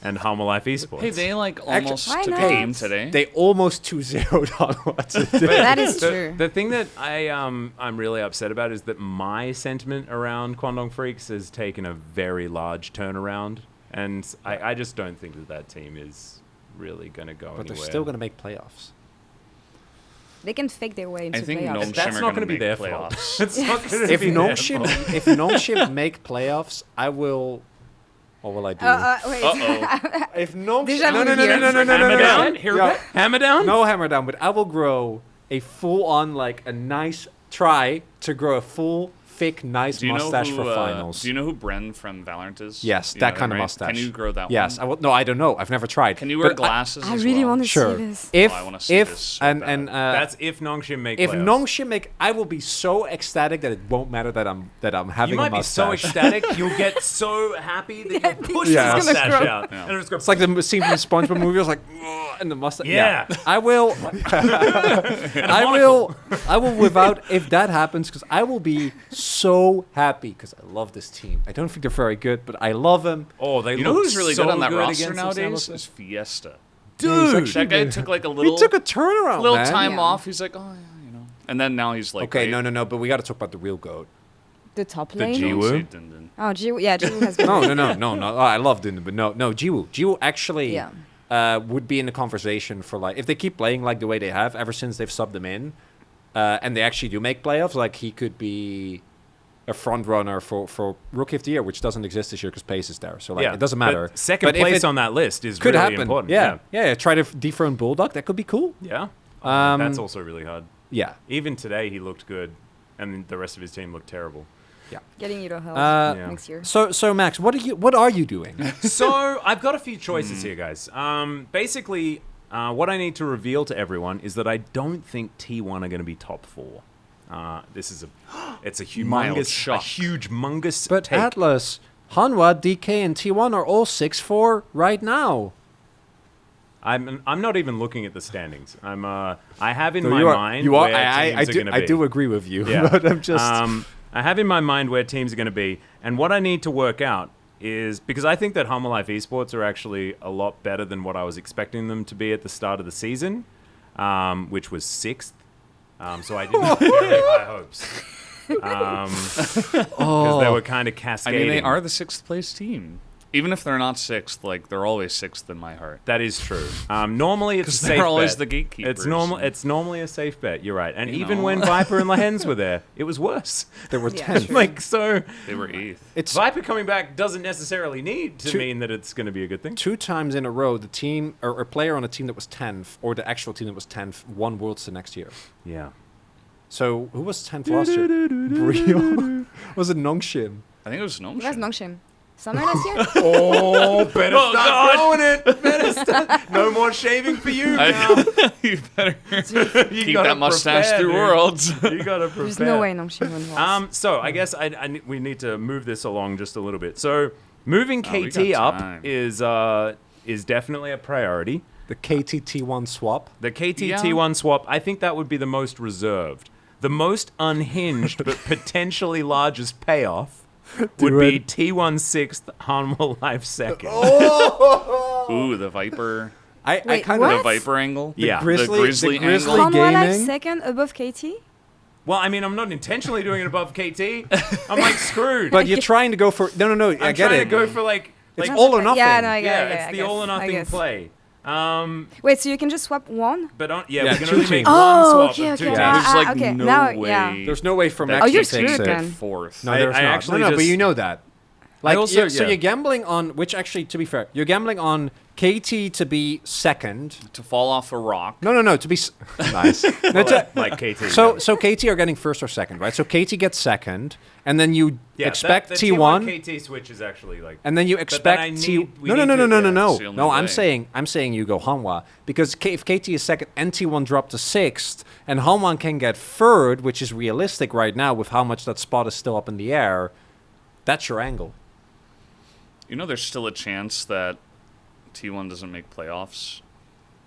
and Halma Life Esports. Hey, they like almost Why took not? a game today. They almost 2-0'd on what's it. That is the, true. The thing that I'm really upset about is that my sentiment around Kwandong Freaks has taken a very large turnaround, and I just don't think that team is really going to go But they're anywhere. still going to make playoffs. They can fake their way into I think playoffs. Gnome That's Shim not are going to be make their playoffs. fault. It's not going to If be their fault. Nongshim make playoffs, I will. What will I do? Wait. Uh-oh. If Nongshim, Déjà no, vu no, here. Hammer down? Yeah. Here we go. Hammer down? No hammer down, but I will grow a full-on, like a nice try to grow a full thick, nice Do you know mustache who, for finals. Do you know who Bren from Valorant is? Yes, You that know kind of right? mustache. Can you grow that Yes, one? I will. No, I don't know. I've never tried. Can you wear But glasses I as really well? want to Sure. see this. If I wanna see if this so and bad. and That's if Nongshim make if playoffs. Nongshim make, I will be so ecstatic that it won't matter that I'm having You might a be so mustache. ecstatic, you'll get so happy that Yeah, you push Yeah. the It's gonna mustache grow. out. Yeah. And it'll just go, It's like the scene from the SpongeBob movie. I was like, "Ugh," and the mustache. Yeah. I will. I will without if that happens because I will be so happy because I love this team. I don't think they're very good, but I love them. oh, they You know look who's really so good on that roster against nowadays? Samuelson. Is Fiesta. Dude, That guy took like a He little took a turnaround, little man. time Yeah. off. He's like, oh yeah, you know. And then now he's like, Okay, great. no, but we got to talk about the real goat. The top The lane. G- Don't Jiwoo? say dun dun. Oh, Jiwoo. Yeah, Jiwoo has been. No. Oh, I loved it, but no, Jiwoo. Jiwoo actually Yeah. would be in the conversation for like if they keep playing like the way they have ever since they've subbed him in, and they actually do make playoffs. Like he could be a front runner for Rookie of the Year, which doesn't exist this year because Pace is there. So like yeah, it doesn't but matter. Second But if place it on that list is could really happen. important. Yeah. Try to dethrone Bulldog. That could be cool. Yeah. Um, That's also really hard. Yeah. Even today, he looked good, and the rest of his team looked terrible. Getting you to hell Yeah. next year. So Max, what are you doing? So I've got a few choices here, guys. Basically, what I need to reveal to everyone is that I don't think T1 are going to be top 4. This is it's a Mild humongous, shock. humongous But take. Atlus, Hanwha, DK, and T1 are all 6-4 right now. I'm not even looking at the standings. I have in So my mind You are. where teams are going to be. I do agree with you. Yeah. But I'm just. I have in my mind where teams are going to be, and what I need to work out is because I think that Humble Life Esports are actually a lot better than what I was expecting them to be at the start of the season, which was 6th. So I didn't have very high hopes. Because they were kind of I cascading. mean, they are the 6th place team. Even if they're not 6th, like they're always 6th in my heart. That is true. Normally, it's a 'Cause safe they're always bet. the gatekeepers. It's normally a safe bet. You're right. And You even know. when Viper and Lahens were there, it was worse. There were Yeah, 10. true. Like so, They were 8th. It's Viper coming back doesn't necessarily need to Two- mean that it's going to be a good thing. 2 times in a row the team or a player on a team that was 10th or the actual team that was 10th won Worlds the next year. Yeah. So who was 10th last year? Brio? Was it Nongshim? I think it was Nongshim. That's Nongshim. Summer last year? Oh, better Oh, start God. growing it. Better start. No more shaving for you now. You better You keep gotta that mustache prepare, through dude. Worlds. You gotta prepare. There's no way Nongshim won Worlds. So I guess we need to move this along just a little bit. So moving Oh, we KT got up time. is definitely a priority. The KTT1 swap. The KT-T1 swap, I think that would be the most reserved. The most unhinged but potentially largest payoff would be it. T1 6th, Hanwha Life 2nd. Ooh, the Viper. I Wait, kind what? The Viper angle. Yeah. The Grizzly- Grizzly, the Grizzly- angle. Gaming. Hanwha Life second above KT? Well, I mean, I'm not intentionally doing it above KT. I'm like screwed. But you're trying to go for no. I I'm get trying it. to go for like It's like all or nothing. Yeah, no, I get yeah, it. it's I the guess, all or I nothing guess. play. Wait, so you can just swap one? But Yeah, we can two only make teams. one Oh, swap okay, of 2 okay. teams. Yeah, there's like okay, no now- way. yeah. There's no way for that Max Oh, you're to take screwed it. then. Fourth. No, I- there's I not. actually But just- you know that. Like, also- so yeah. you're gambling on which actually, to be fair, you're gambling on KT to be second. To fall off a rock. No, to be nice. No, like KT. so KT are getting first or second, right? So KT gets second, and then you expect the T1, KT switch is actually like. and then you then I expect T. need- we No, need no, to- no. yeah, it's the only No, way. I'm saying you go Hanwha because if KT is second and T1 drop to 6th, and Hanwha can get third, which is realistic right now with how much that spot is still up in the air. That's your angle. You know, there's still a chance that T1 doesn't make playoffs.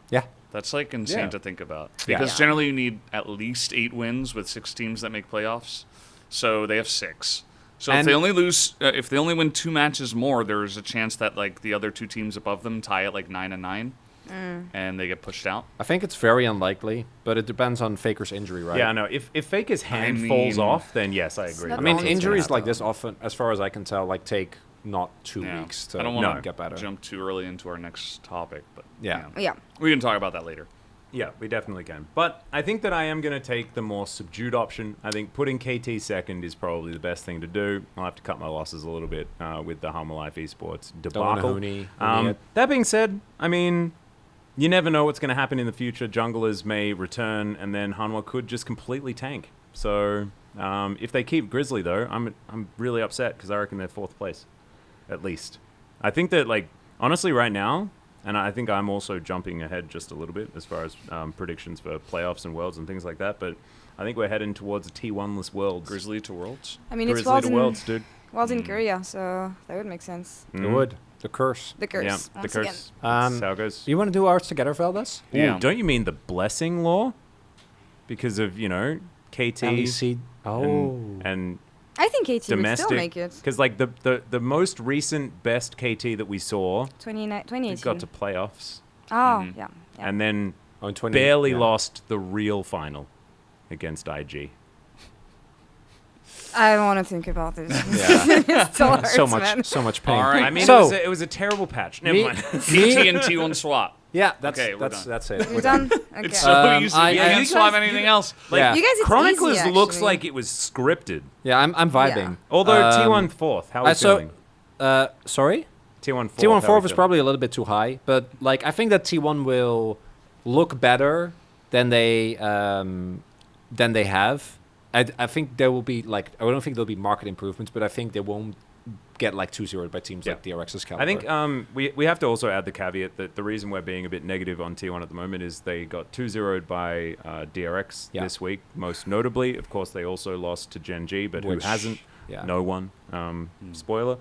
Yeah. That's like insane Yeah. to think about. Yeah. Because Yeah. generally you need at least 8 wins with 6 teams that make playoffs. So they have 6. So if And- they only lose, if they only win 2 matches more, there's a chance that like the other 2 teams above them tie at like 9-9, and they get pushed out. I think it's very unlikely, but it depends on Faker's injury, right? Yeah, no. If Faker's hand I falls mean- off, then yes, I agree. not I mean, That's what's injuries gonna like this often, as far as I can tell, like take not 2 Yeah. weeks to I don't want No. get better. to jump too early into our next topic, but Yeah. Yeah. we can talk about that later. Yeah, we definitely can. But I think that I am going to take the more subdued option. I think putting KT second is probably the best thing to do. I'll have to cut my losses a little bit with the Humble Life Esports Don't wanna debacle. Hoonie it. That being said, I mean, you never know what's going to happen in the future. Junglers may return, and then Hanwha could just completely tank. So If they keep Grizzly though, I'm really upset because I reckon they're 4th place, at least. I think that like honestly right now, and I think I'm also jumping ahead just a little bit as far as predictions for playoffs and worlds and things like that. But I think we're heading towards a T1-less world. Grizzly to Worlds. I mean, it's Grizzly to Worlds, dude. Worlds in Korea, so that would make sense. It would. The curse. The curse. Yeah, once the again. curse. That's how it goes. You want to do ours together, Valdes? Ooh, Yeah. don't you mean the blessing law? Because of, KT LEC. Oh. and I think KT would domestic. still make it. Because like the most recent best KT that we saw 2018. got to playoffs Oh, yeah. and then Oh, in 20, barely yeah. lost the real final against IG. I don't want to think about this. Yeah. It still hurts, so man. much pain. All right. I mean, So- it was a terrible patch. Never Me- mind. KT and T1 swap. Yeah, that's Okay, we're that's done. it. We're done? Okay. It's so easy. I- you I- can't you swap guys- anything else. Like, Yeah. You guys, it's Chronicles easy, looks actually. like it was scripted. Yeah, I'm vibing. Although Um, T1 4th, how are you so, feeling? sorry? T1 4th. T1 4 was probably a little bit too high, but like I think that T1 will look better than they have. I think there will be like I don't think there'll be market improvements, but I think they won't get like 2-0 by teams Yeah. like DRX's caliber. I think we have to also add the caveat that the reason we're being a bit negative on T1 at the moment is they got 2-0'd by DRX Yeah. this week. Most notably, of course, they also lost to Gen G, but Which- who hasn't? yeah. No one. Spoiler.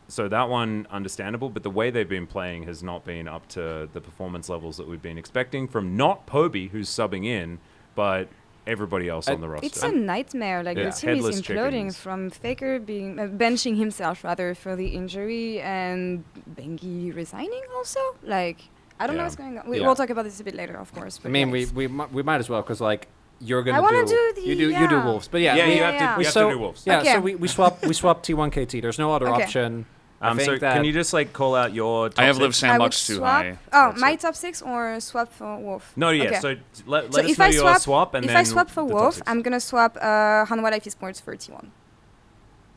So that one, understandable, but the way they've been playing has not been up to the performance levels that we've been expecting from not Poby, who's subbing in, but everybody else on the roster. It's a nightmare. Like Yeah. the team is Headless imploding chickens. from Faker being benching himself rather for the injury and Bengi resigning also. Like I don't know Yeah. what's going on. Yeah. We'll talk about this a bit later, of course. I But mean, yeah, we might as well because like you're gonna I wanna do do the- you do yeah. Wolves, but yeah, yeah, we, you have to. yeah. You have so, to do Wolves. Yeah, Okay. so we swap T1 KT. There's no other Okay. option. I think So that can you just like call out your? Top I have six? Live I would Sandbox too swap. high. Oh, That's my it. top 6 or swap for Wolf. No, yeah. Okay. So let So us if know I your swap, and if then I swap for the top Wolf, six. I'm gonna swap Hanwha Life Esports for T1.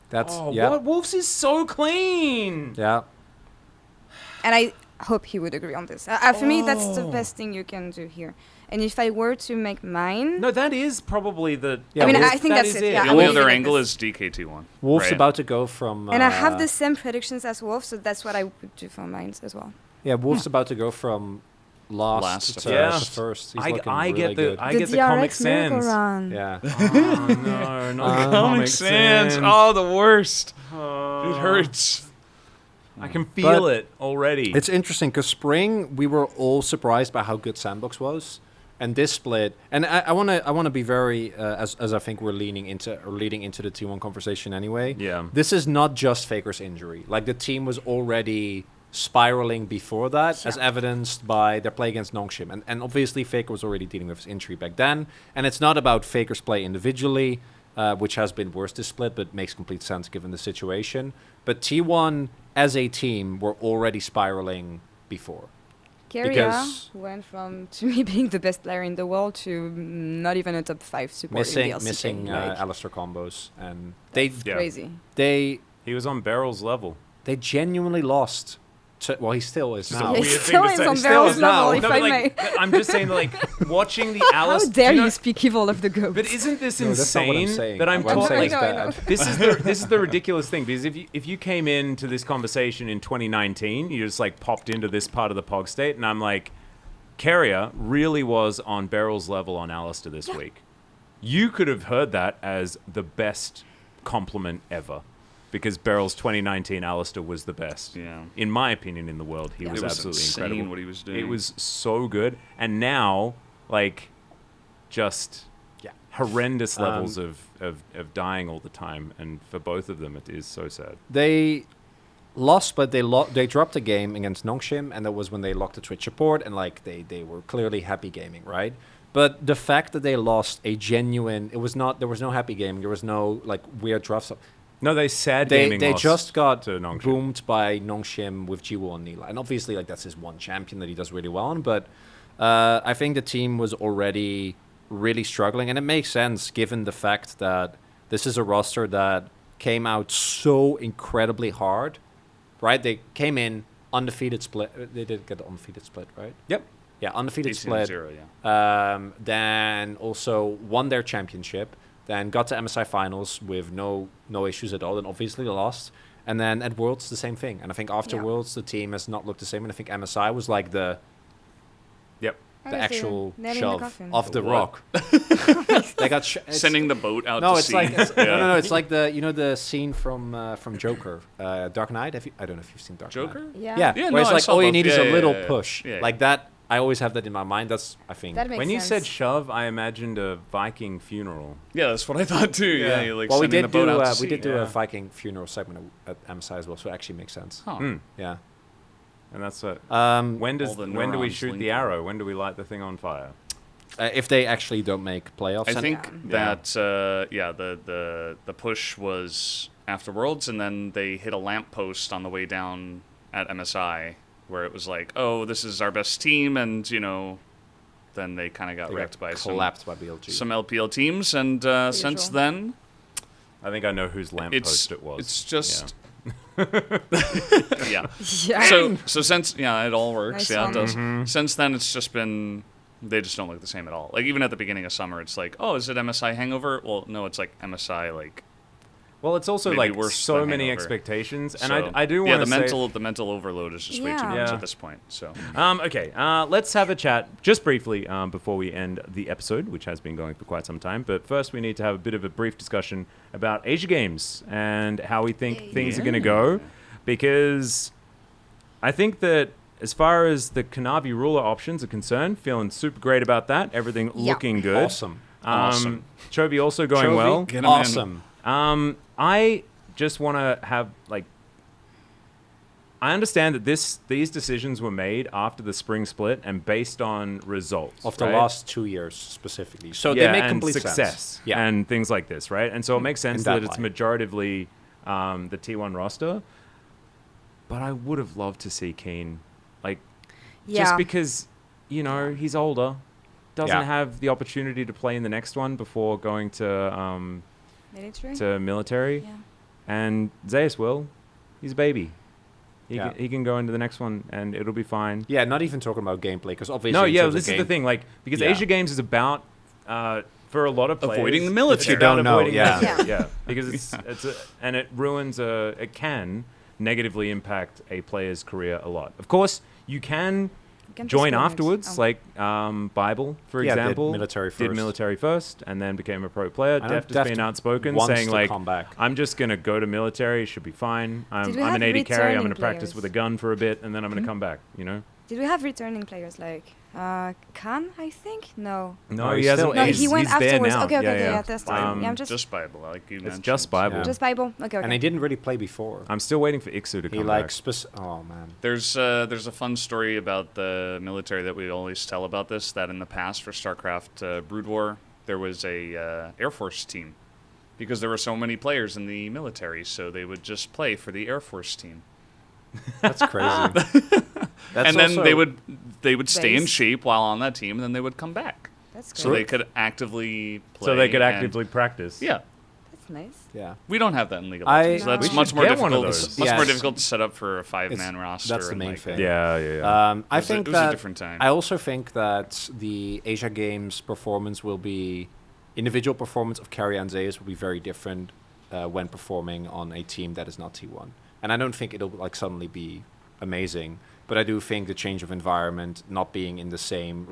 that's Oh, yeah what? Wolves is so clean. yeah. And I hope he would agree on this. For me, that's the best thing you can do here. And if I were to make mine, No, that is probably the. Yeah, I mean, Wolf- I think that that's is it. Yeah, The I only will other leave it at angle this. is DKT1. Wolf's right? about to go from And I have the same predictions as Wolf, so that's what I would do for mine as well. Yeah, Wolf's about to go from last Last to, to Yeah. to first. He's I looking get really the good. I get the Comic DRX Miracle Sans. Run. Yeah. Oh no, not the Comic Sans. Oh, the worst. Oh. It hurts. I can feel But it already. It's interesting because spring we were all surprised by how good Sandbox was, and this split. And I wanna be very as I think we're leading into the T1 conversation anyway. Yeah. This is not just Faker's injury. Like the team was already spiraling before that, as evidenced by their play against Nongshim, and obviously Faker was already dealing with his injury back then. And it's not about Faker's play individually, which has been worse this split, but makes complete sense given the situation. But T1 as a team were already spiraling before. Keria Because- went from to me being the best player in the world to not even a top 5 support in the LCK. Missing like, Alistair combos, and they Yeah. crazy. they He was on Barrel's level. they genuinely lost. Well, he still is Just a now. Yeah, weird he thing still to is say. on Still Barrel's is now. level, if No, I but, may. like, I'm just saying, like, watching the How Alice. dare do you speak evil of the goat? But isn't this No, that's not what I'm insane saying. that I'm What I'm taught? saying Like, is I know. bad. this is the ridiculous thing, because if you came into this conversation in 2019, you just like popped into this part of the PogState, and I'm like, Keria really was on Barrel's level on Alistair this week. You could have heard that as the best compliment ever, because Barrel's 2019 Alistair was the best. Yeah. In my opinion, in the world, he Yeah. was It was absolutely insane incredible. what he was doing. It was so good, and now like just Yeah. horrendous levels of dying all the time, and for both of them it is so sad. They lost, but they dropped a game against Nongshim, and that was when they locked the Twitch support, and like they were clearly happy gaming, right? But the fact that they lost a genuine, there was no happy gaming, there was no like weird drafts. No, they sad They gaming lost just got to Nongshim. boomed by Nongshim with Jiwoo and Nila, and obviously like that's his one champion that he does really well on. But I think the team was already really struggling, and it makes sense given the fact that this is a roster that came out so incredibly hard, right? They came in undefeated split. They did get the undefeated split, right? Yep. Yeah, undefeated 18-0, split. yeah. Then also won their championship. then got to MSI finals with no issues at all, and obviously lost. And then at Worlds, the same thing. And I think after Yeah. Worlds, the team has not looked the same. And I think MSI was like the actual nail in the shove coffin. off the What? rock. They got Sending the boat out no, to it's sea. like Yeah. no, it's like the scene from Joker, Dark Knight. I don't know if you've seen Dark Joker? Knight. Yeah. Yeah, Yeah, where no, it's I like saw all you both. need is Yeah, a yeah, little yeah. push, Yeah. like that. I always have that in my mind. That's I think. That makes When you sense. said shove, I imagined a Viking funeral. Yeah, that's what I thought too. Yeah, you're like well, we sending did the boat do out to we sea. did do yeah. a Viking funeral segment at MSI as well, so it actually makes sense. Huh. Yeah. And that's what. Um, When All the do we neurons shoot the linking. arrow? When do we light the thing on fire? if they actually don't make playoffs, I and- think Yeah. that the push was after Worlds, and then they hit a lamppost on the way down at MSI, where it was like, oh, this is our best team, and then they kind of got they wrecked by collapsed by BLG. some LPL teams, and since Usual. then I think I know whose lamppost it was. it's just yeah. Yeah. So since it all works. Nice Yeah, it one. does. Mm-hmm. Since then, it's just been they just don't look the same at all. Like even at the beginning of summer, it's like, oh, is it MSI Hangover? Well, no, it's like MSI like. Well, it's also Maybe like worse so than many Hangover. expectations, and So, I do want to say. the mental overload is just way too Yeah. much Yeah. at this point. So Okay, let's have a chat just briefly before we end the episode, which has been going for quite some time. But first, we need to have a bit of a brief discussion about Asia Games and how we think things are going to go, because I think that as far as the Kanavi ruler options are concerned, feeling super great about that. Everything Yeah. looking good. Awesome. Awesome. Chovy also going Chovy, well. Get 'em in. awesome. I just want to have I understand that these decisions were made after the spring split and based on results Of the right? last 2 years specifically, so yeah, they make and complete success sense. Yeah, and things like this, right? And so it makes sense In that that it's light. majoritively the T1 roster. But I would have loved to see Keen, Yeah. just because he's older, doesn't Yeah. have the opportunity to play in the next one before going Military? to military. Yeah. And Zeus will. He's a baby. Yeah. He can go into the next one, and it'll be fine. yeah. Not even talking about gameplay, because obviously. No, in yeah, terms of this is the game- thing. Because Yeah. Asia Games is about, for a lot of players, Avoiding the it's military. If you don't about know, avoiding yeah. military, Yeah. yeah, because and it ruins it can negatively impact a player's career a lot. Of course, you can Can join discriminate. afterwards, Oh. like Bible, for Yeah, did example, military did first. military first, and then became a pro player. I know Deft has Deft been outspoken, wants saying to like, come back. I'm just gonna go to military, should be fine. I'm we an have 80 carry. I'm gonna returning practice players? with a gun for a bit, and then I'm gonna Mm-hmm. come back. Did we have returning players like Khan, I think? No. No, he's he hasn't. still No, He's- he went he's there afterwards. now. Okay, yeah. that's Bible. yeah, I'm just Bible, like you It's mentioned. just Bible. Yeah. just Bible. Okay, okay. And he didn't really play before. I'm still waiting for Ixu to He come like back. oh man. There's a fun story about the military that we always tell about this, that in the past for StarCraft Brood War, there was a Air Force team because there were so many players in the military, so they would just play for the Air Force team. That's crazy. That's And then also- they would stay in Base. shape while on that team, and then they would come back. That's So great. they could actively play. So they could and- actively practice. Yeah. That's nice. Yeah. We don't have that in League of I- Legends. So that's We much should more get one of difficult. those. Much more Yes. difficult to set up for a 5-man It's- roster. that's the and main like, thing. Yeah. I It was a- think it was a that different time. I also think that the Asia Games performance will be individual performance of Carry and Zeus will be very different when performing on a team that is not T1. And I don't think it'll like suddenly be amazing, but I do think the change of environment, not being in the same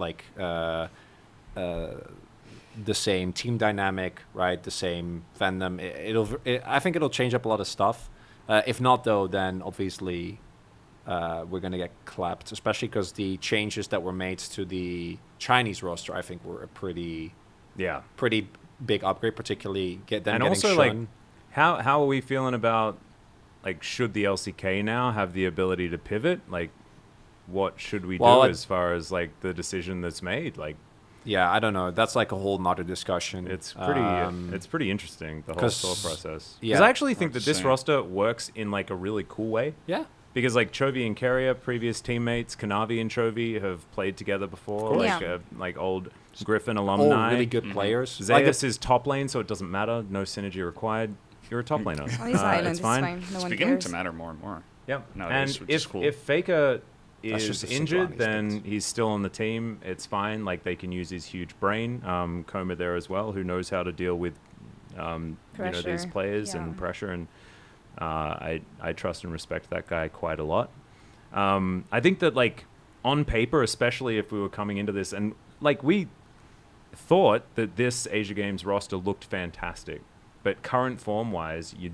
the same team dynamic, right? The same fandom. I think it'll change up a lot of stuff. If not, though, then obviously we're gonna get clapped, especially because the changes that were made to the Chinese roster, I think, were a pretty big upgrade, particularly And getting also, Shun. how are we feeling about, should the LCK now have the ability to pivot? What should we Well, do as far as, the decision that's made? Yeah, I don't know. That's like a whole nother discussion. It's pretty interesting, the whole 'cause- thought process. yeah. Because I actually think Hard that to this say. roster works in, a really cool way. Yeah. Because Chovy and Carrier, previous teammates, Kanavi and Chovy have played together before, course. Yeah. old Griffin All alumni. really good players. Zeus is top lane, so it doesn't matter. No synergy required. You're a top laner. On his island, it's it's fine. fine. No It's one beginning cares. to matter more and more. Yep. Nowadays, And which is cool. if Faker That's is just a injured, Sublime then instance. he's still on the team. It's fine. They can use his huge brain. Coma there as well, who knows how to deal with these players Yeah. and pressure, and I trust and respect that guy quite a lot. I think that, like, on paper, especially if we were coming into this, and like we thought that this Asia Games roster looked fantastic, but current form wise, you'd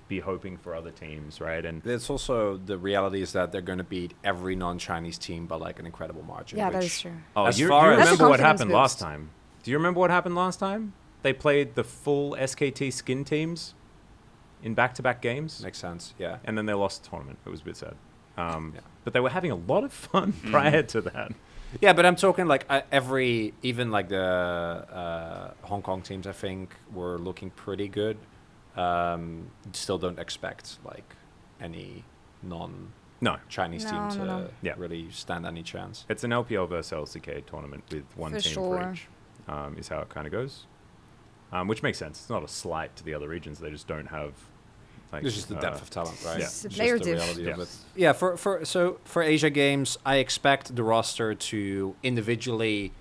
be hoping for other teams, right? And It's also the reality is that they're going to beat every non-Chinese team by like an incredible margin. Yeah, that which is true. As you far as- That's a remember what confidence happened boost. last time? Do you remember what happened last time? They played the full SKT skin teams in back-to-back games, makes sense. Yeah. and then they lost the tournament. It was a bit sad. Yeah. But they were having a lot of fun prior to that. Yeah, but I'm talking like even like the Hong Kong teams, I think, were looking pretty good. Still don't expect like any non-Chinese No, team to No. Yeah. really stand any chance. It's an LPL versus LCK tournament with one For team sure. for each, is how it kind of goes. Which makes sense. It's not a slight to the other regions. They just don't have... Like, This is the depth of talent, right? yeah. It's a It's player just the diff. reality of Yeah. it. Yeah, for Asia Games, I expect the roster to individually,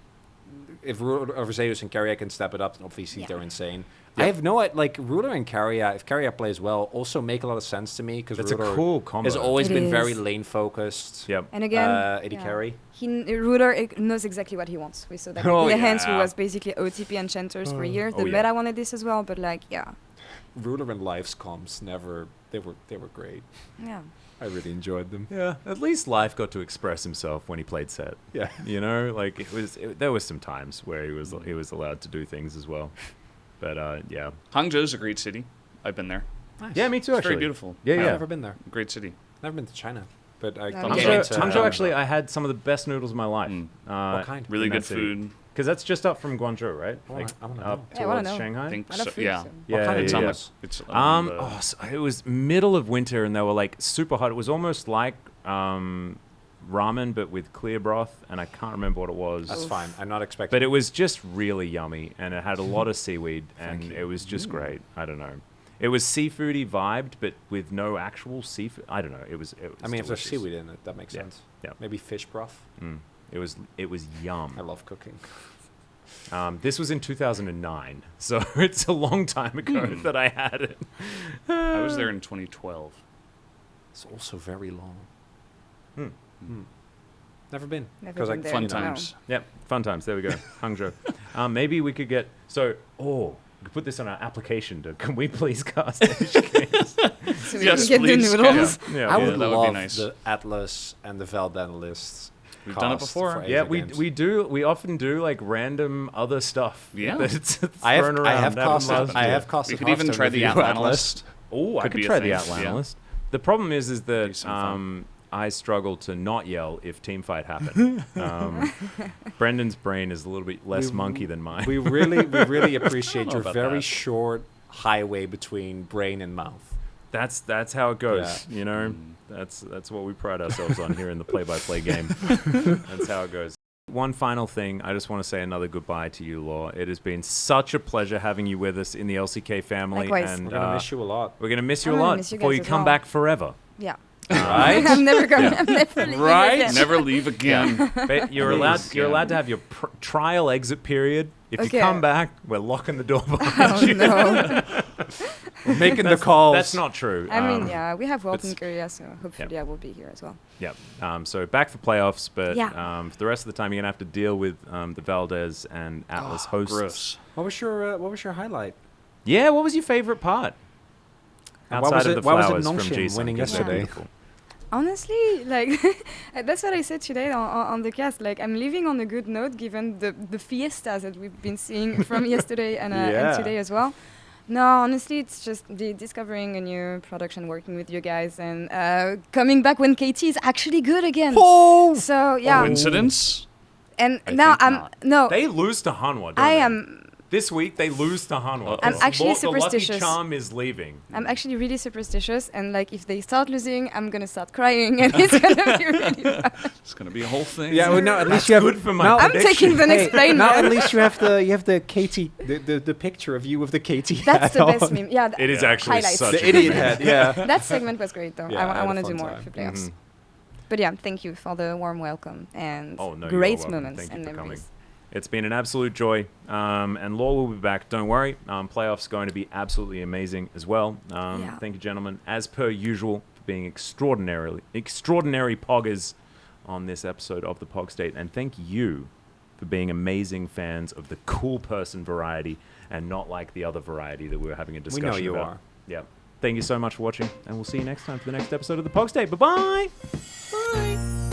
if Zeus and Carrier can step it up, then obviously Yeah. they're insane. Yeah. I have no like Ruler and Carrier. If Carrier plays well, also make a lot of sense to me because That's a Ruler cool combo. has always It been very is. lane focused. Yep. And again, AD yeah. carry. Ruler knows exactly what he wants. We saw that Oh, with Hands, who yeah. was basically OTP enchanters for years. The Oh, yeah. meta wanted this as well, but like, yeah, Ruler and Life's comps they were great. yeah. I really enjoyed them. Yeah, at least Life got to express himself when he played set. Yeah. You know, like there was some times where he was allowed to do things as well. But yeah. Hangzhou's a great city. I've been there. Nice. Yeah, me too, It's actually. very beautiful. Yeah, I've yeah. never been there. Great city. Never been to China, but I No, can me get too. into Hangzhou actually, I had some of the best noodles of my life. Mm. What kind? Really in that good city. food. Because that's just up from Guangzhou, right? I wanna know. up Yeah, I wanna towards know. Shanghai. I think I love so, food, yeah. so- Yeah, What kind of It's yeah, on yeah. the, it's on the- So it was middle of winter and they were like super hot. It was almost like ramen but with clear broth, and I can't remember what it was. That's fine. I'm not expecting. But it was just really yummy, and it had a lot of seaweed, and Thank you. it was just great. I don't know. It was seafoody vibed, but with no actual seafood. I don't know. It was I mean, if there's delicious. seaweed in it, that makes Yeah, sense. yeah. Maybe fish broth. It was yum. I love cooking. This was in 2009, so it's a long time ago that I had it. I was there in 2012. It's also very long. Hmm. Never been. Never 'Cause, been like, there. Fun No. times. Yep, fun times. There we go. Hangzhou. Maybe we could get we could put this on our application. Can we please cast Asia Games? So we Yes, can get please, the noodles. Yeah, I yeah, would that would be love nice. the Atlas and the Valdes analysts. We've done it cast before. for Yeah, Asia Games. we do. We often do like random other stuff. Yeah. That's I have, thrown I around. have Happened casted. last I year. have casted. We could even Hearthstone try the review app Atlas. analyst. Oh, I Could could be a try the thing, Atlas yeah. analyst. The problem is Be that some fun. I struggle to not yell if team fight happened. Brendan's brain is a little bit less monkey than mine. We really appreciate know your about very that. short highway between brain and mouth. That's how it goes. Yeah. You know, that's what we pride ourselves on here in the play-by-play game. That's how it goes. One final thing, I just want to say another goodbye to you, Laure. It has been such a pleasure having you with us in the LCK family, Likewise. and We're gonna miss you a lot. we're gonna miss you I'm a gonna lot miss you before guys you as come well. back forever. Yeah. Right? I'm never going. I'm never leaving Right? again. Never leave again. But you're allowed to have your trial exit period. If you Okay. come back, we're locking the door behind Oh you. no. We're making the calls. That's not true. I mean, yeah, we have World it's- in Korea, so hopefully I will be here as well. Yeah. So back for playoffs, but Yeah. for the rest of the time, you're gonna have to deal with the Valdes and Atlus hosts. Gross. What was your highlight? Yeah. What was your favorite part? And why Outside was of it- the why was it flowers from Nongshim Jason, winning 'cause they're yesterday? beautiful. Honestly, like that's what I said today on the cast. Like I'm leaving on a good note, given the fiestas that we've been seeing from yesterday and Yeah. today as well. No, honestly, it's just discovering a new production, working with you guys, and coming back when KT is actually good again. Oh! So yeah, Coincidence? and I now think I'm not. no, They lose to Hanwha. Don't I they? am. This week they lose to Hanwha. I'm actually The lucky superstitious. charm is leaving. I'm actually really superstitious, and like if they start losing, I'm gonna start crying, and it's gonna be really bad. It's gonna be a whole thing. Yeah, well, no, at That's least you have good for my now- I'm prediction. taking the next plane. now man. at least you have the KT the picture of you with the KT That's hat the best on. meme. Yeah, It is Yeah. actually Highlights. such The a good idiot meme. hat, yeah. that segment was great though. Yeah, I I had want a to do fun more time. for playoffs. Mhm. But yeah, thank you for the warm welcome and Oh, no, you're great welcome. moments Thank you and for coming. memories. It's been an absolute joy. And Laure will be back. Don't worry. Playoffs going to be absolutely amazing as well. Thank you, gentlemen, as per usual, for being extraordinary poggers on this episode of the PogState. And thank you for being amazing fans of the cool person variety and not like the other variety that we were having a discussion about. We know you are. Yeah. Thank you so much for watching, and we'll see you next time for the next episode of the PogState. Bye-bye. Bye.